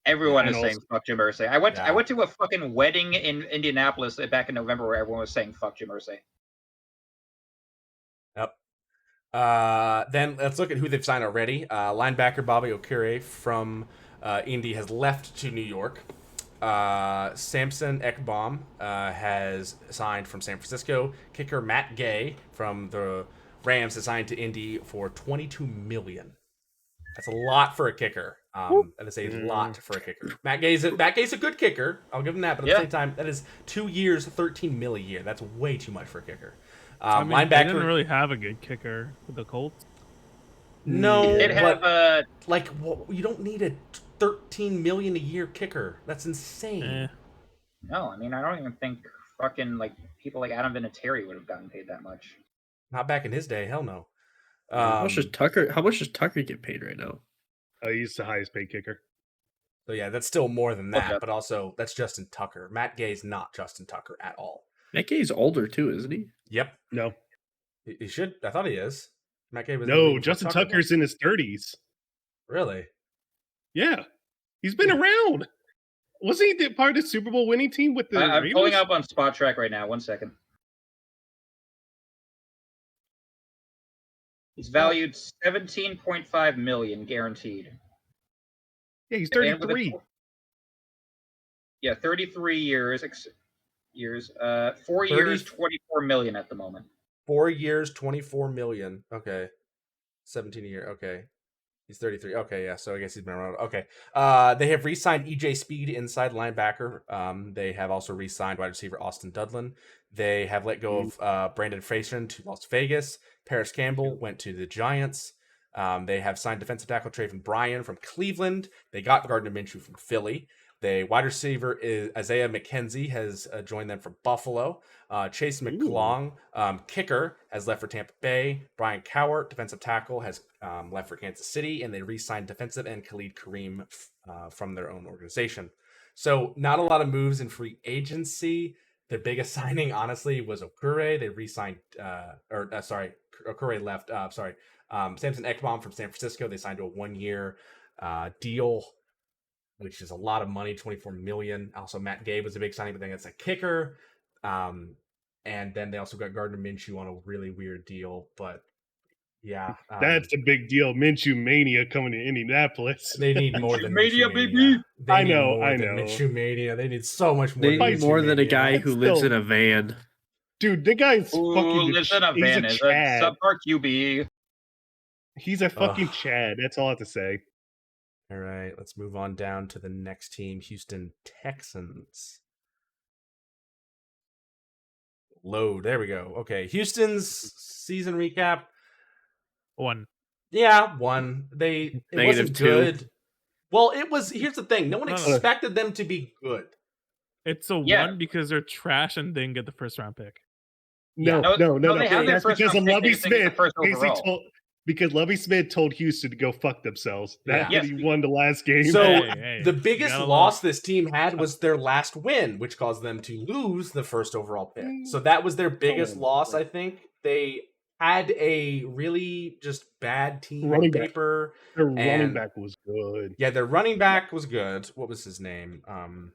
Everyone is saying "fuck Jim Irsay." I went to a fucking wedding in Indianapolis back in November where everyone was saying "fuck Jim Irsay." Yep. Then let's look at who they've signed already. Linebacker Bobby Okure from Indy has left to New York. Samson Ekbom has signed from San Francisco. Kicker Matt Gay from the Rams has signed to Indy for $22 million. That's a lot for a kicker. That is a lot for a kicker. Matt Gay's a good kicker. I'll give him that. But at the same time, that is 2 years, $13 million a year. That's way too much for a kicker. Linebacker. They didn't really have a good kicker with the Colts. No, they'd have you don't need a $13 million a year kicker. That's insane. No, I mean I don't even think fucking people like Adam Vinatieri would have gotten paid that much. Not back in his day. Hell no. How much does Tucker get paid right now? He's the highest paid kicker. So yeah, that's still more than that. But also that's Justin Tucker. Matt Gay's not Justin Tucker at all. Matt Gay's older too, isn't he? Yep. No. He should. I thought he is. Matt Gay was No, Justin Tucker's in his 30s. Really? Yeah, he's been around. Wasn't he part of the Super Bowl winning team with the I'm Raiders? pulling up on Spot Track right now. 1 second. He's valued $17.5 million guaranteed. Yeah, he's 33. 33 years. 4 years, 24 million at the moment. 4 years, 24 million. Okay. 17 a year. Okay. He's 33. Okay, yeah. So I guess he's been around. Okay. They have re-signed EJ Speed, inside linebacker. They have also re-signed wide receiver Austin Dudlin. They have let go of Brandon Frazier to Las Vegas. Paris Campbell went to the Giants. They have signed defensive tackle Traven Bryan from Cleveland. They got Gardner Minshew from Philly. The wide receiver is Isaiah McKenzie, has joined them from Buffalo. Chase McClung, kicker, has left for Tampa Bay. Brian Cowart, defensive tackle, has left for Kansas City. And they re-signed defensive end Khalid Kareem from their own organization. So not a lot of moves in free agency. The biggest signing, honestly, was Okure. They re-signed, Okure left. Samson Ekbom from San Francisco. They signed to a 1-year deal, which is a lot of money, $24 million. Also, Matt Gay was a big signing, but then it's a kicker. And then they also got Gardner Minshew on a really weird deal. But yeah, that's a big deal. Minshew Mania coming to Indianapolis. They need more than Mania, Minshew baby. Mania. They I need know, more I than know. Minshew Mania. They need so much more. They than need Minshew more than a Mania. guy who lives in a van. Dude, the guy's Who fucking. lives in a he's van? a Is a Chad. subpar QB. He's a fucking Chad. That's all I have to say. All right, let's move on down to the next team, Houston Texans. Load. There we go. Okay, Houston's season recap. 1. Yeah, 1. It wasn't -2. good. Well, it was. Here's the thing: no one No. expected them to be good. It's a 1 because they're trash and didn't get the first round pick. No. They have their That's first because of round pick, Lovie they just didn't get the Smith. first Basically overall. because Lovie Smith told Houston to go fuck themselves. That's Yeah. when he won the last game. So Hey, the you biggest gotta loss love- this team had was their last win, which caused them to lose the first overall pick. So that was their biggest loss, I think. They had a really just bad team Running on back. paper. Their running back was good. Yeah, their running back was good. What was his name?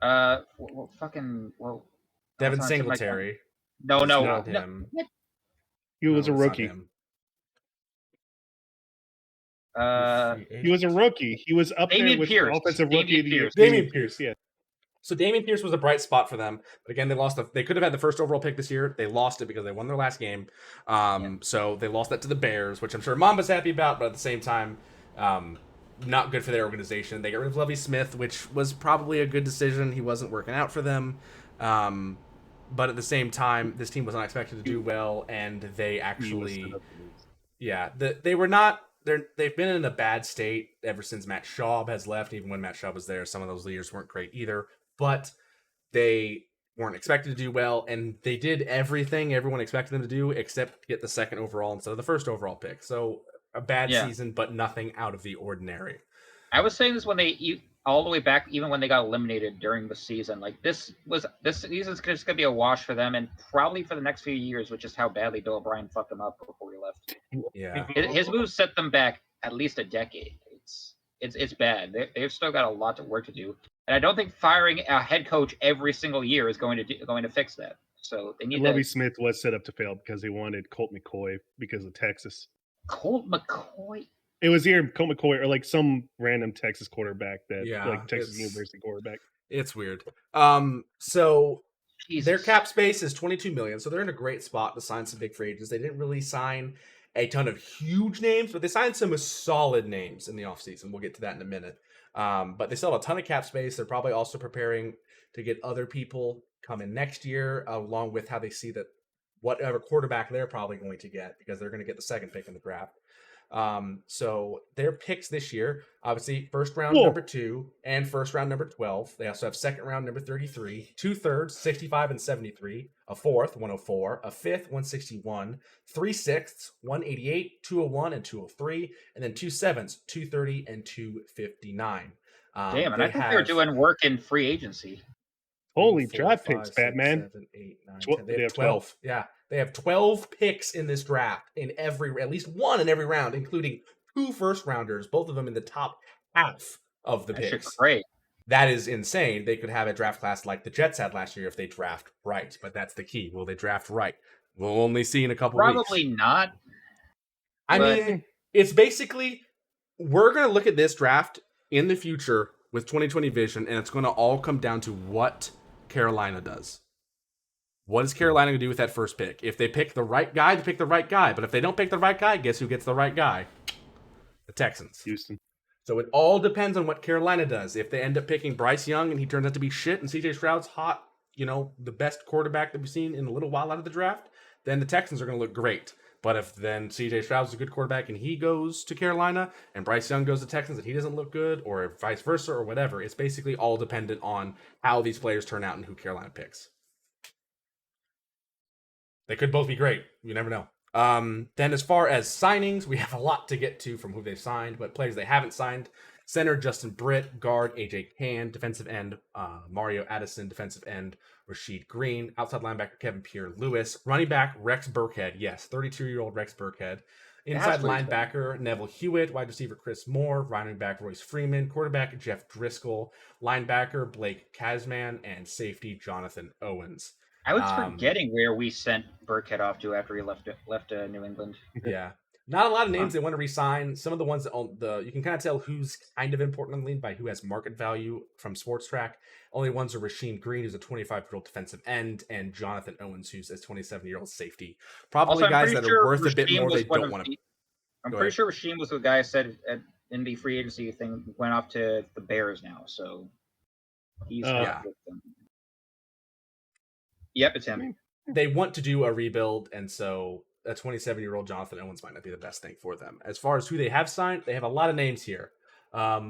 Devin Singletary. No. Not him. He was a it's not rookie. him. He was a rookie. He was up there Dameon with Pierce. offensive Dameon rookie of the year. Pierce. Dameon Pierce. Yeah. So Dameon Pierce was a bright spot for them, but again, they lost. They could have had the first overall pick this year. They lost it because they won their last game. So they lost that to the Bears, which I'm sure Mamba's happy about, but at the same time, not good for their organization. They got rid of Lovie Smith, which was probably a good decision. He wasn't working out for them. But at the same time, this team was not expected to do well, and they actually, they were not. They've been in a bad state ever since Matt Schaub has left. Even when Matt Schaub was there, some of those leaders weren't great either. But they weren't expected to do well, and they did everything everyone expected them to do except get the second overall instead of the first overall pick. So a bad season, but nothing out of the ordinary. I was saying this when all the way back, even when they got eliminated during the season. Like this season's just gonna be a wash for them, and probably for the next few years, which is how badly Bill O'Brien fucked them up before he left. Yeah, his moves set them back at least a decade. It's bad. They've still got a lot of work to do, and I don't think firing a head coach every single year is going to fix that. So they need. Lovie Smith was set up to fail because he wanted Colt McCoy because of Texas. Colt McCoy. It was either Colt McCoy or like some random Texas quarterback Texas University quarterback. It's weird. So Jesus. Their cap space is $22 million, so they're in a great spot to sign some big free agents. They didn't really sign a ton of huge names, but they signed some solid names in the offseason. We'll get to that in a minute. But they still have a ton of cap space. They're probably also preparing to get other people come in next year, along with how they see that whatever quarterback they're probably going to get, because they're going to get the second pick in the draft. So their picks this year, obviously first round number 2 and first round number 12. They also have second round number 33, 2/3, 65 and 73, a fourth, 104, a fifth, 161, 3/6, 188, 201 and 203, and then 2/7, 230 and 259. Damn, and I think they're doing work in free agency. Holy draft picks, Batman. 7, 8, 9, 10. They have 12. Yeah. They have 12 picks in this draft, at least one in every round, including 2 first-rounders, both of them in the top half of the That shit's picks. great. That is insane. They could have a draft class like the Jets had last year if they draft right, but that's the key. Will they draft right? We'll only see in a couple weeks. Probably not. I mean, it's basically, we're going to look at this draft in the future with 2020 vision, and it's going to all come down to what Carolina does. What is Carolina going to do with that first pick? If they pick the right guy, they pick the right guy. But if they don't pick the right guy, guess who gets the right guy? The Texans. Houston. So it all depends on what Carolina does. If they end up picking Bryce Young and he turns out to be shit and CJ Stroud's hot, the best quarterback that we've seen in a little while out of the draft, then the Texans are going to look great. But if then CJ Stroud's a good quarterback and he goes to Carolina and Bryce Young goes to Texans and he doesn't look good, or vice versa or whatever, it's basically all dependent on how these players turn out and who Carolina picks. They could both be great. You never know. Then as far as signings, we have a lot to get to from who they've signed, but players they haven't signed. Center, Justin Britt. Guard, AJ Cann. Defensive end, Mario Addison. Defensive end, Rashid Green. Outside linebacker, Kevin Pierre-Lewis. Running back, Rex Burkhead. Yes, 32-year-old Rex Burkhead. Inside linebacker, Neville Hewitt. Wide receiver, Chris Moore. Running back, Royce Freeman. Quarterback, Jeff Driscoll. Linebacker, Blake Kazman. And safety, Jonathan Owens. I was forgetting where we sent Burkhead off to after he left New England. Yeah. Not a lot of names they want to re-sign. Some of the ones that you can kind of tell who's kind of important on the league by who has market value from Sports Track. Only ones are Rasheem Green, who's a 25-year-old defensive end, and Jonathan Owens, who's a 27-year-old safety. Probably also, guys that are worth a bit more they don't want to. I'm pretty sure Rasheem was the guy I said in the free agency thing went off to the Bears now, so he's with them. Yep, it's him. They want to do a rebuild, and so a 27-year-old Jonathan Owens might not be the best thing for them. As far as who they have signed, they have a lot of names here. Ready.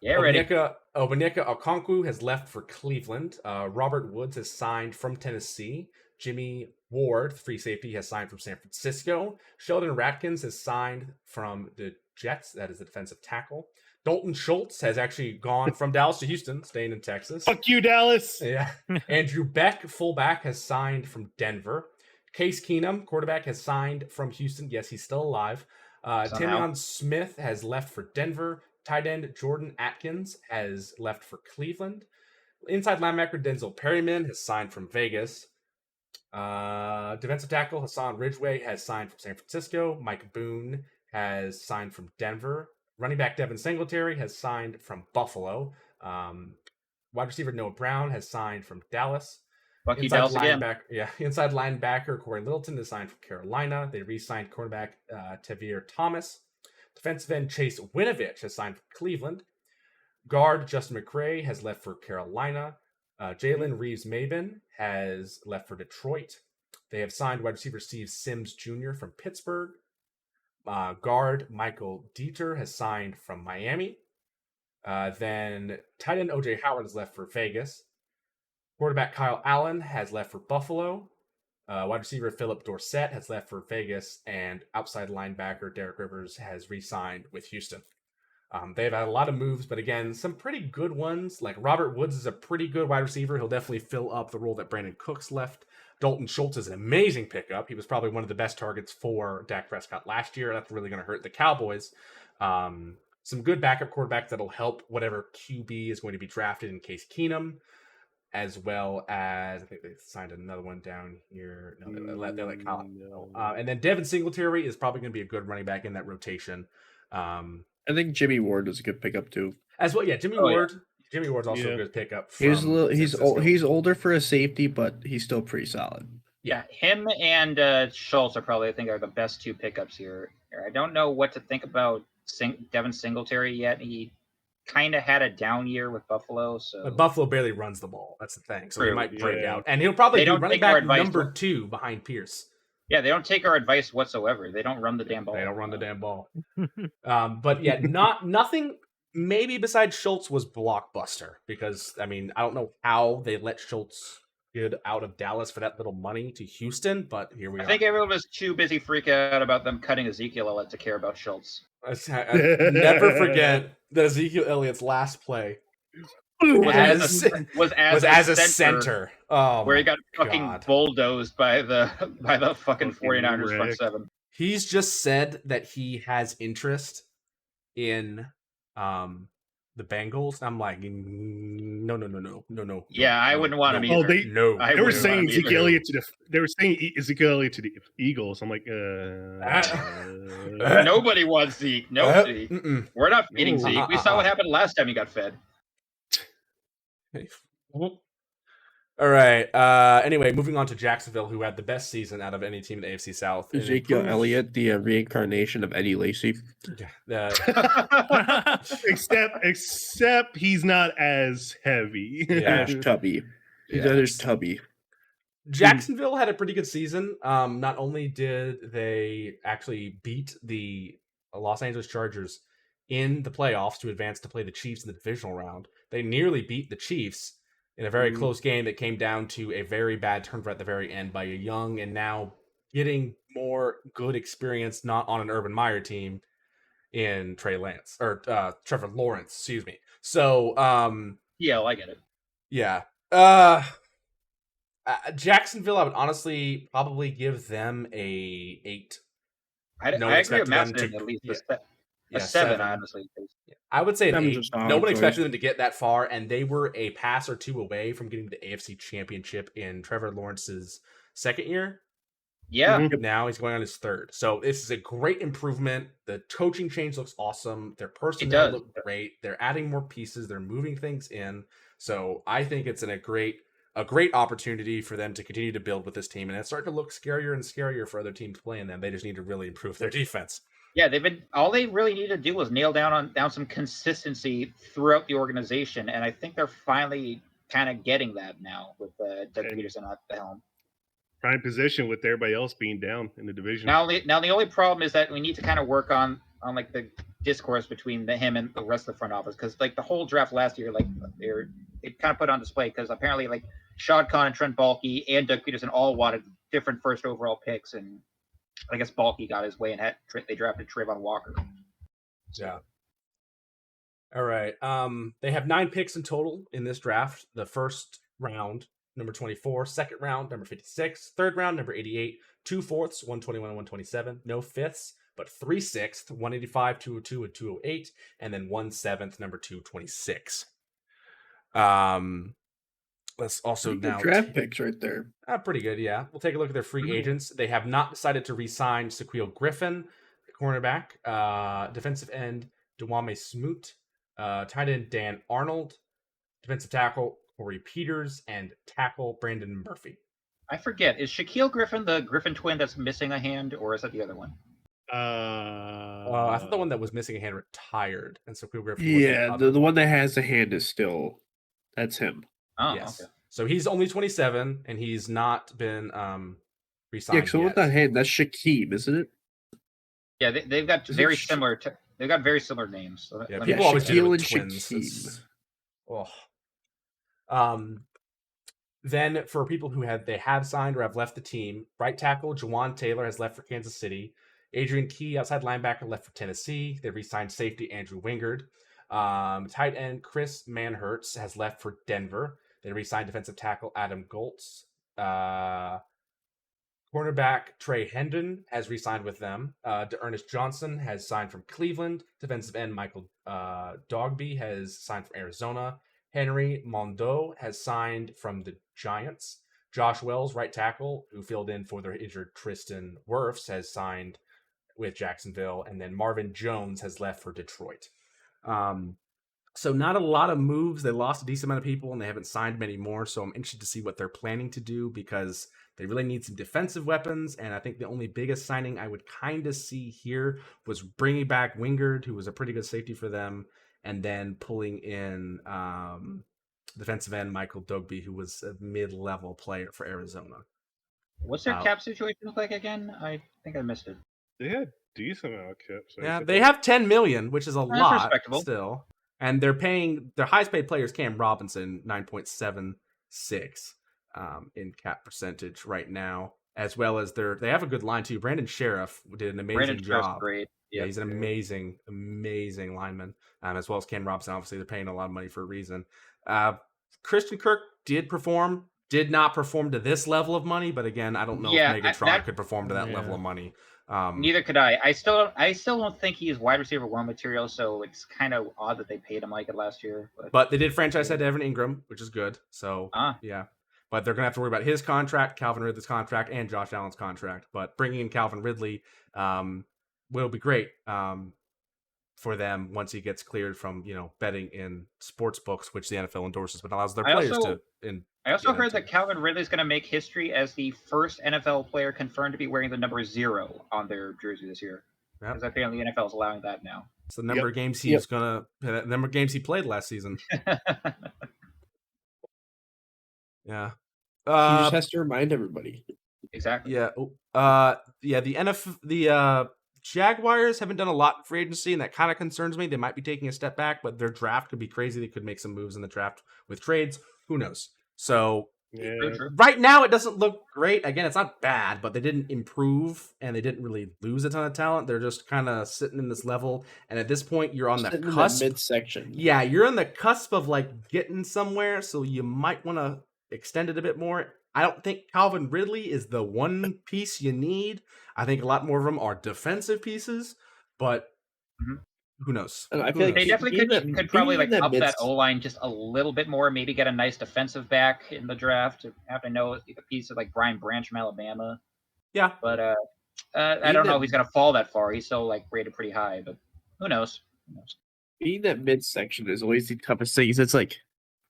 Onyeka Okonkwo has left for Cleveland. Robert Woods has signed from Tennessee. Jimmy Ward, free safety, has signed from San Francisco. Sheldon Ratkins has signed from the Jets. That is the defensive tackle. Dalton Schultz has actually gone from Dallas to Houston, staying in Texas. Fuck you, Dallas. Yeah. Andrew Beck, fullback, has signed from Denver. Case Keenum, quarterback, has signed from Houston. Yes, he's still alive. Timion Smith has left for Denver. Tight end Jordan Atkins has left for Cleveland. Inside linebacker Denzel Perryman has signed from Vegas. Defensive tackle Hassan Ridgeway has signed from San Francisco. Mike Boone has signed from Denver. Running back Devin Singletary has signed from Buffalo. Wide receiver Noah Brown has signed from Dallas. Inside linebacker Corey Littleton has signed from Carolina. They re-signed cornerback Tavir Thomas. Defensive end Chase Winovich has signed from Cleveland. Guard Justin McCray has left for Carolina. Jalen Reeves-Maybin has left for Detroit. They have signed wide receiver Steve Sims Jr. from Pittsburgh. Guard Michael Dieter has signed from Miami. Then tight end OJ Howard has left for Vegas. Quarterback Kyle Allen has left for Buffalo. Wide receiver Philip Dorsett has left for Vegas. And outside linebacker Derek Rivers has re-signed with Houston. They've had a lot of moves, but again, some pretty good ones. Like Robert Woods is a pretty good wide receiver. He'll definitely fill up the role that Brandon Cooks left. Dalton Schultz is an amazing pickup. He was probably one of the best targets for Dak Prescott last year. That's really going to hurt the Cowboys. Some good backup quarterbacks that'll help whatever QB is going to be drafted in Case Keenum, as well as I think they signed another one down here. No, they let Colin go. And then Devin Singletary is probably going to be a good running back in that rotation. I think Jimmy Ward was a good pickup too. As well, yeah. Jimmy Ward. Jimmy Ward's also a good pickup. He's older for a safety, but he's still pretty solid. Yeah, him and Schultz are probably, I think, are the best two pickups here. I don't know what to think about Devin Singletary yet. He kind of had a down year with Buffalo, so but Buffalo barely runs the ball. That's the thing. So he might break out, and he'll probably be running back number 2 behind Pierce. Yeah, they don't take our advice whatsoever. They don't run the damn ball. They don't run the damn ball. But yeah, nothing. Maybe besides Schultz was blockbuster because I mean I don't know how they let Schultz get out of Dallas for that little money to Houston, but here we are. I think everyone was too busy freaking out about them cutting Ezekiel Elliott to care about Schultz. I never forget that Ezekiel Elliott's last play was as a center. Oh, where he got fucking God. bulldozed by the fucking 49ers front wrecked. seven. He's just said that he has interest in the Bengals. I'm like, no. Yeah, I wouldn't want him either. Oh, they I were wouldn't saying want him Ezekiel either. Elliott they were saying Ezekiel Elliott to the Eagles. I'm like, Nobody wants Zeke. No, Zeke. We're not feeding No. Zeke. We saw what happened last time he got fed. All right. Anyway, moving on to Jacksonville, who had the best season out of any team in the AFC South. Ezekiel Elliott, the reincarnation of Eddie Lacy. except he's not as heavy. Ash Tubby. He's as Tubby. Jacksonville had a pretty good season. Not only did they actually beat the Los Angeles Chargers in the playoffs to advance to play the Chiefs in the divisional round, they nearly beat the Chiefs in a very close game that came down to a very bad turnover at the very end by a young and now getting more good experience, not on an Urban Meyer team, in Trevor Lawrence, excuse me. So, yeah, I get it. Yeah. Jacksonville, I would honestly probably give them a 8. I agree with Madsen at least a 7, honestly. I would say an 8. No one expected choice. them to get that far, and they were a pass or two away from getting the AFC Championship in Trevor Lawrence's second year. Yeah. Now he's going on his third. So this is a great improvement. The coaching change looks awesome. Their personnel look great. They're adding more pieces. They're moving things in. So I think it's a great opportunity for them to continue to build with this team, and it's starting to look scarier and scarier for other teams playing them. They just need to really improve their defense. Yeah, all they really need to do was nail down some consistency throughout the organization, and I think they're finally kind of getting that now with Doug Peterson at the helm. Prime position with everybody else being down in the division. Now the only problem is that we need to kind of work on like the discourse between him and the rest of the front office, because like the whole draft last year, like it kind of put on display because apparently like Shad Khan and Trent Baalke and Doug Peterson all wanted different first overall picks, and I guess Baalke got his way and they drafted Trayvon Walker. Yeah. All right. They have 9 picks in total in this draft. The first round, number 24. Second round, number 56. Third round, number 88. 2 fourths, 121 and 127. No fifths, but 3 sixths, 185, 202, and 208. And then 1 seventh, number 226. Let's also now draft picks right there. Pretty good, yeah. We'll take a look at their free agents. They have not decided to re-sign Shaquille Griffin, cornerback, defensive end Dewame Smoot, tight end Dan Arnold, defensive tackle Corey Peters, and tackle Brandon Murphy. I forget, is Shaquille Griffin the Griffin twin that's missing a hand, or is that the other one? I thought the one that was missing a hand retired, and Shaquille Griffin. Yeah, the one that has a hand is still. That's him. Oh, yes. Okay. So he's only 27, and he's not been re-signed. Yeah, so with that hand, that's Shaquem, isn't it? Yeah, they've got very similar. They've got very similar names. So yeah, people always do it with twins. Then for people who have signed or have left the team, right tackle Jawan Taylor has left for Kansas City. Adrian Key, outside linebacker, left for Tennessee. They re-signed safety Andrew Wingard. Tight end Chris Manhertz has left for Denver. They re-signed defensive tackle Adam Goltz. Cornerback Trey Hendon has re-signed with them. Ernest Johnson has signed from Cleveland. Defensive end Michael Dogby has signed from Arizona. Henry Mondo has signed from the Giants. Josh Wells, right tackle, who filled in for their injured Tristan Wirfs, has signed with Jacksonville. And then Marvin Jones has left for Detroit. So not a lot of moves. They lost a decent amount of people, and they haven't signed many more. So I'm interested to see what they're planning to do, because they really need some defensive weapons. And I think the only biggest signing I would kind of see here was bringing back Wingard, who was a pretty good safety for them, and then pulling in defensive end Michael Dogby, who was a mid-level player for Arizona. What's their cap situation look like again? I think I missed it. They had decent amount of cap. Yeah, they have $10 million, which is a lot still. And they're paying their highest paid players, Cam Robinson, 9.76 in cap percentage right now. as well as they have a good line too. Brandon Sheriff did an amazing job. Great. Yeah, he's an amazing lineman. As well as Ken Robson. Obviously, they're paying a lot of money for a reason. Christian Kirk did not perform to this level of money, but again, I don't know if Megatron could perform to that level of money. Neither could I. I still don't think he is wide receiver 1 material, so it's kind of odd that they paid him like it last year. But they did franchise tag to Evan Ingram, which is good. So yeah. But they're going to have to worry about his contract, Calvin Ridley's contract, and Josh Allen's contract. But bringing in Calvin Ridley will be great for them once he gets cleared from, betting in sports books, which the NFL endorses, but allows their players to. I also heard that Calvin Ridley is going to make history as the first NFL player confirmed to be wearing the number 0 on their jersey this year. Because apparently the NFL is allowing that now. It's the number of games he's the number of games he played last season. Yeah. He just has to remind everybody. Exactly. Yeah. The Jaguars haven't done a lot in free agency, and that kind of concerns me. They might be taking a step back, but their draft could be crazy. They could make some moves in the draft with trades. Who knows? So right now it doesn't look great. Again, it's not bad, but they didn't improve and they didn't really lose a ton of talent. They're just kind of sitting in this level. And at this point, you're on the cusp. Midsection. Yeah, you're on the cusp of like getting somewhere. So you might want to extend it a bit more. I don't think Calvin Ridley is the one piece you need. I think a lot more of them are defensive pieces, but who knows? I feel like they definitely could probably like up that O-line just a little bit more, maybe get a nice defensive back in the draft. Have to know a piece of like Brian Branch from Alabama. Yeah. But I don't know if he's going to fall that far. He's still like rated pretty high, but who knows? Being that midsection is always the toughest thing. It's like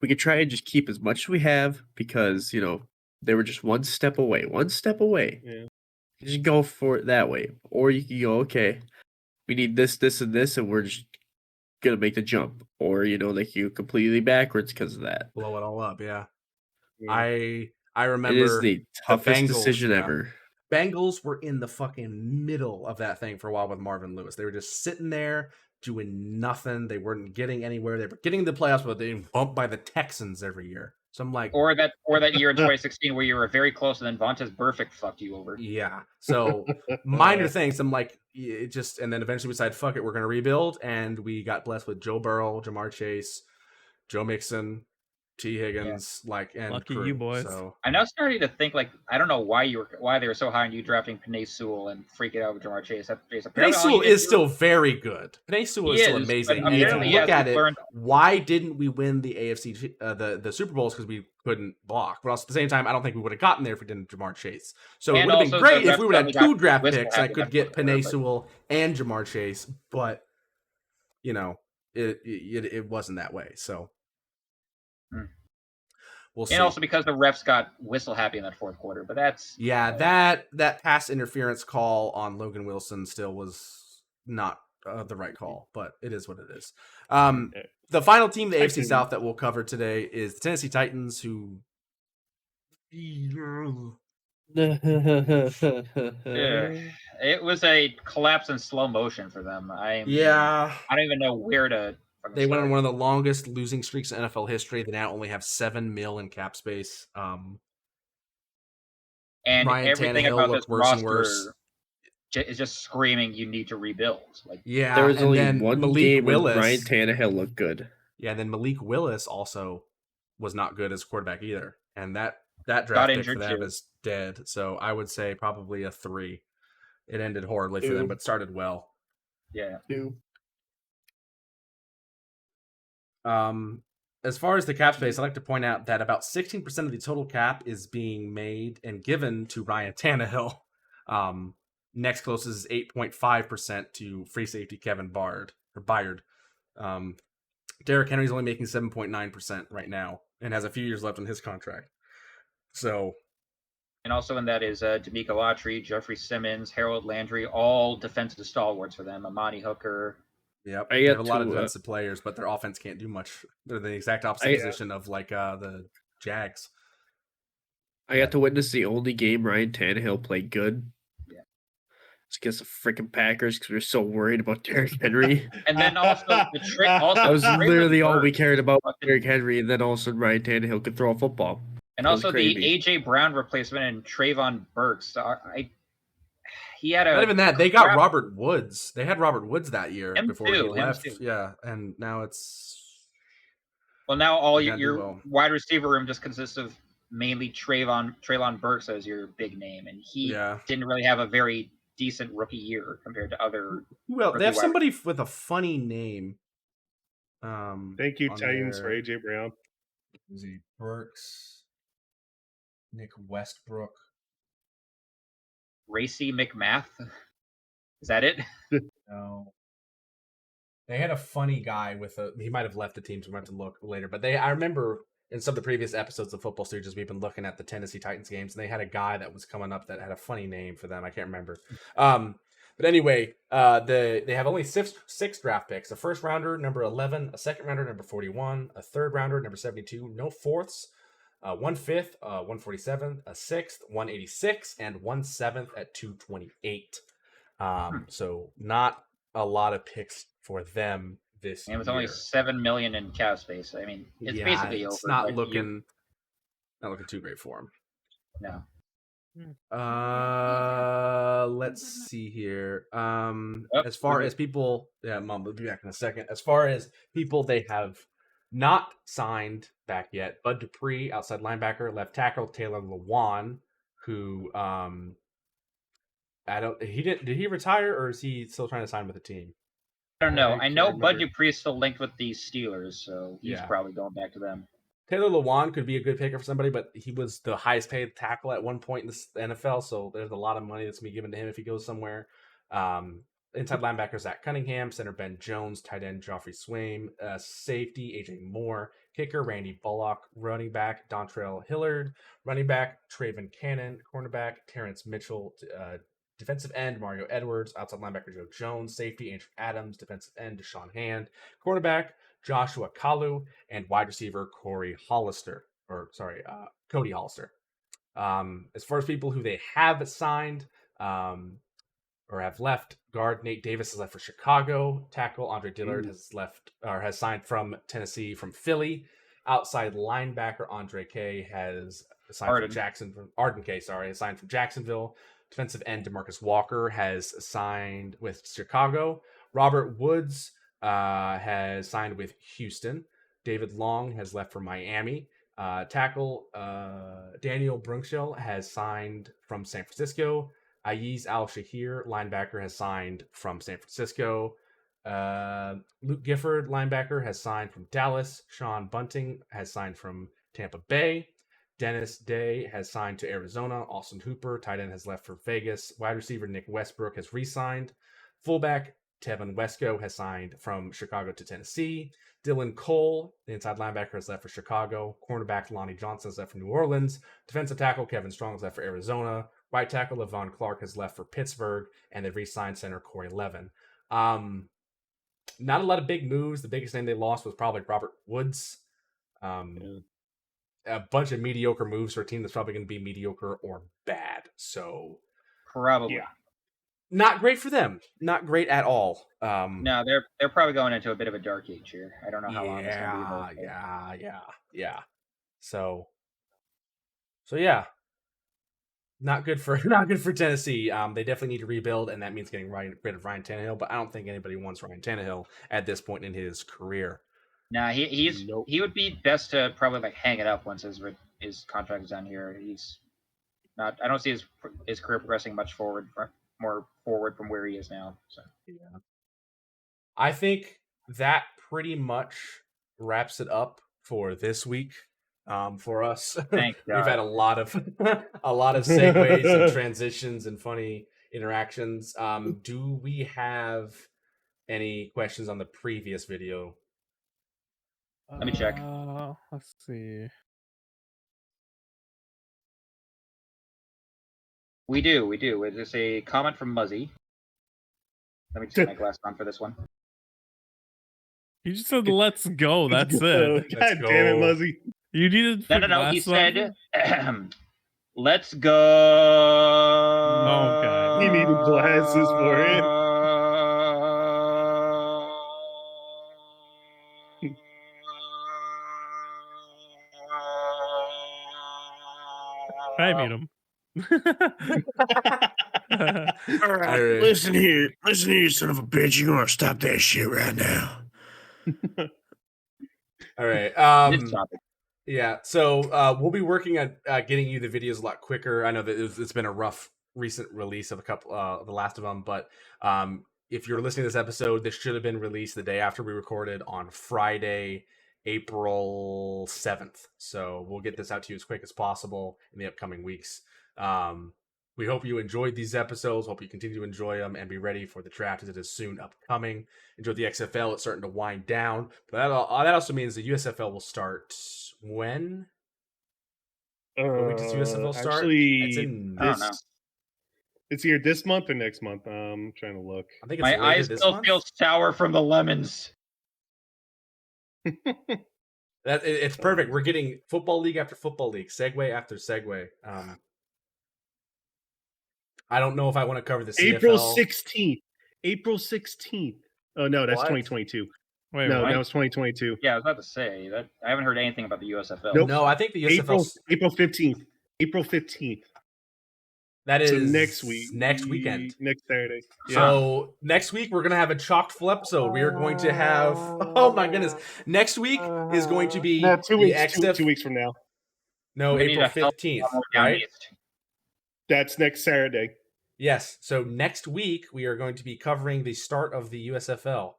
we could try and just keep as much as we have because, they were just one step away. Yeah. You just go for it that way. Or you can go, okay, we need this, this, and this, and we're just going to make the jump. Or, like you completely backwards because of that. Blow it all up, yeah. I remember it is the toughest decision ever. Bengals were in the fucking middle of that thing for a while with Marvin Lewis. They were just sitting there doing nothing. They weren't getting anywhere. They were getting the playoffs, but they were bumped by the Texans every year. So I'm like, or that year in 2016 where you were very close and then Vontaze Burfict fucked you over. Yeah. So minor things. I'm like, it just, and then eventually we decided, fuck it, we're gonna rebuild, and we got blessed with Joe Burrow, Jamar Chase, Joe Mixon, T. Higgins, and lucky crew. you boys. So I'm now starting to think like I don't know why they were so high on you drafting Penei Sewell and freaking out with Jamar Chase. Penei Sewell is still very good. Penei Sewell is still amazing. And if you look at it, why didn't we win the AFC the Super Bowls? Because we couldn't block. But also at the same time, I don't think we would have gotten there if we didn't Jamar Chase. So it would have been great if we would have had 2 draft picks. I could get Penei Sewell and Jamar Chase, but it wasn't that way. So. We'll see. And also because the refs got whistle happy in that fourth quarter, but that's that pass interference call on Logan Wilson still was not the right call, but it is what it is. The final team, the AFC South, that we'll cover today is the Tennessee Titans, who it was a collapse in slow motion for them. I don't even know where to. They went on one of the longest losing streaks in NFL history. They now only have $7 million in cap space. And Ryan everything Tannehill about this roster is just screaming you need to rebuild. Like, yeah, there was only one Malik game Willis, when Ryan Tannehill looked good. Yeah, and then Malik Willis also was not good as quarterback either. And that draft pick for them is dead. So I would say probably a 3. It ended horribly for them, but started well. Yeah. 2. As far as the cap space, I'd like to point out that about 16% of the total cap is being made and given to Ryan Tannehill. Next closest is 8.5% to free safety Kevin Byard. Derrick Henry's only making 7.9% right now and has a few years left on his contract. So, and also in that is D'Amico Autry, Jeffrey Simmons, Harold Landry, all defensive stalwarts for them. Amani Hooker. Yep, they have a lot of defensive players, but their offense can't do much. They're the exact opposite position of the Jags. I got to witness the only game Ryan Tannehill played good. Yeah, it's against the freaking Packers because we were so worried about Derrick Henry. And then also the trick. Also, that was literally all we cared about Derrick Henry, and then all of a sudden Ryan Tannehill could throw a football. And also the AJ Brown replacement and Trayvon Burks. He had not even that. They got Robert Woods. They had Robert Woods that year before he left. Yeah, and now it's now all your wide receiver room just consists of mainly Treylon Burks as your big name, and he didn't really have a very decent rookie year compared to other. Well, they have somebody with a funny name. Thank you, Titans, for AJ Brown. Is he Burks? Nick Westbrook. Racy McMath. Is that it? No. They had a funny guy he might have left the team, so we might have to look later. But I remember in some of the previous episodes of Football Stooges, we've been looking at the Tennessee Titans games, and they had a guy that was coming up that had a funny name for them. I can't remember. But anyway, they have only six draft picks: a first rounder, number 11, a second rounder, number 41, a third rounder, number 72, no fourths, 1 5th, 147, a 6th, 186, and 1 7th at 228. So not a lot of picks for them this year. And with only $7 million in cap space, I mean, it's basically over. It's not looking too great for him. No. Let's see here. As far as people, Mom, we'll be back in a second. As far as people they have not signed back yet, Bud Dupree, outside linebacker, left tackle Taylor Lewan, who did he retire or is he still trying to sign with the team? I don't know. I know Bud Dupree is still linked with the Steelers, so he's probably going back to them. Taylor Lewan could be a good picker for somebody, but he was the highest paid tackle at one point in the NFL, so there's a lot of money that's going to be given to him if he goes somewhere. Inside linebacker, Zach Cunningham. Center, Ben Jones. Tight end, Joffrey Swaim. Safety, AJ Moore. Kicker, Randy Bullock. Running back, Dontrell Hillard. Running back, Traven Cannon. Cornerback, Terrence Mitchell. Defensive end, Mario Edwards. Outside linebacker, Joe Jones. Safety, Andrew Adams. Defensive end, Deshaun Hand. Cornerback, Joshua Kalu. And wide receiver, Cody Hollister. As far as people who they have signed or have left, guard Nate Davis has left for Chicago. Tackle Andre Dillard has signed from Tennessee from Philly. Outside linebacker Andre K has signed from Jacksonville. Arden K, has signed from Jacksonville. Defensive end DeMarcus Walker has signed with Chicago. Robert Woods has signed with Houston. David Long has left for Miami. Tackle Daniel Brunkshill has signed from San Francisco. Ayiz Al-Shahir, linebacker, has signed from San Francisco. Luke Gifford, linebacker, has signed from Dallas. Sean Bunting has signed from Tampa Bay. Dennis Day has signed to Arizona. Austin Hooper, tight end, has left for Vegas. Wide receiver Nick Westbrook has re-signed. Fullback Tevin Wesco has signed from Chicago to Tennessee. Dylan Cole, the inside linebacker, has left for Chicago. Cornerback Lonnie Johnson has left for New Orleans. Defensive tackle Kevin Strong has left for Arizona. Right tackle Levon Clark has left for Pittsburgh, and they've re-signed center Corey Levin. Not a lot of big moves. The biggest name they lost was probably Robert Woods. A bunch of mediocre moves for a team that's probably going to be mediocre or bad. So probably not great for them. Not great at all. No, they're probably going into a bit of a dark age here. I don't know how long it's going to be. Yeah. So yeah. Not good for Tennessee. They definitely need to rebuild, and that means getting rid of Ryan Tannehill. But I don't think anybody wants Ryan Tannehill at this point in his career. Nah, he would be best to probably hang it up once his contract is done here. He's not. I don't see his career progressing much more forward from where he is now. So yeah, I think that pretty much wraps it up for this week. For us, we've had a lot of segues and transitions and funny interactions. Do we have any questions on the previous video? Let me check. Let's see. We do. It's a comment from Muzzy. Let me just put my glass on for this one. He just said, "Let's go." That's it. God damn it, Muzzy. You needed no. He said, "Let's go." Oh God. He needed glasses for it. I meet him. All right, listen here, you son of a bitch. You gonna stop that shit right now? All right. This topic. Yeah. So we'll be working on getting you the videos a lot quicker. I know that it's been a rough recent release of a couple, the last of them, but if you're listening to this episode, this should have been released the day after we recorded on Friday, April 7th. So we'll get this out to you as quick as possible in the upcoming weeks. We hope you enjoyed these episodes. Hope you continue to enjoy them and be ready for the draft as it is soon upcoming. Enjoy the XFL. It's starting to wind down. But that also means the USFL will start when? When does USFL start? Actually, it's either this month or next month. I'm trying to look. I think it's my eyes still feel sour from the lemons. It's perfect. We're getting football league after football league, segue after segue. I don't know if I want to cover the CFL. April 16th. Oh no, that's 2022. Wait, no, what? that was 2022. Yeah, I was about to say that I haven't heard anything about the USFL. Nope. No, I think the USFL April 15th. April 15th. That is so next week. Next weekend. Next Saturday. Yeah. So next week we're gonna have a chock full episode. We are going to have my goodness. Next week is going to be 2 weeks. 2 weeks from now. No, April 15th. Right? That's next Saturday. Yes. So next week we are going to be covering the start of the USFL.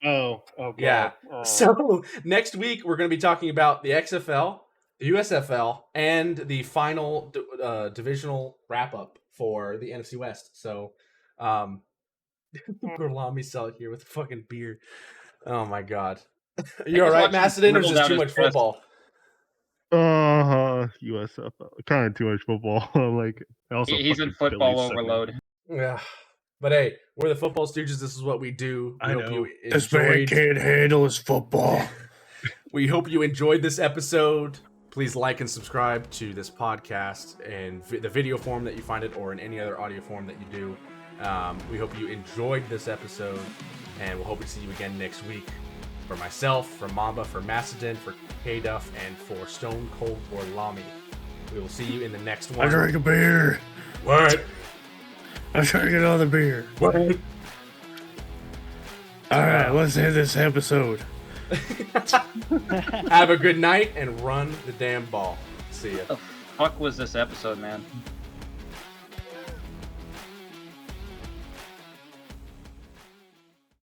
Oh, okay. Yeah. So next week we're going to be talking about the XFL, the USFL, and the final divisional wrap up for the NFC West. So, Gorlami sell it here with fucking beer. Oh my god. You all right, Macedon, or is this too much football? USFL. Kind of too much football. Like also he's in football overload. Yeah. But hey, we're the Football Stooges. This is what we do. We hope you enjoyed. This man can't handle his football. We hope you enjoyed this episode. Please like and subscribe to this podcast in the video form that you find it, or in any other audio form that you do. We hope you enjoyed this episode, and we'll hope to see you again next week. For myself, for Mamba, for Macedon, for K-Duff, and for Stone Cold Gorlami. We will see you in the next one. I drank a beer. What? I'm trying to get another beer. What? All right, let's end this episode. Have a good night and run the damn ball. See ya. What the fuck was this episode, man?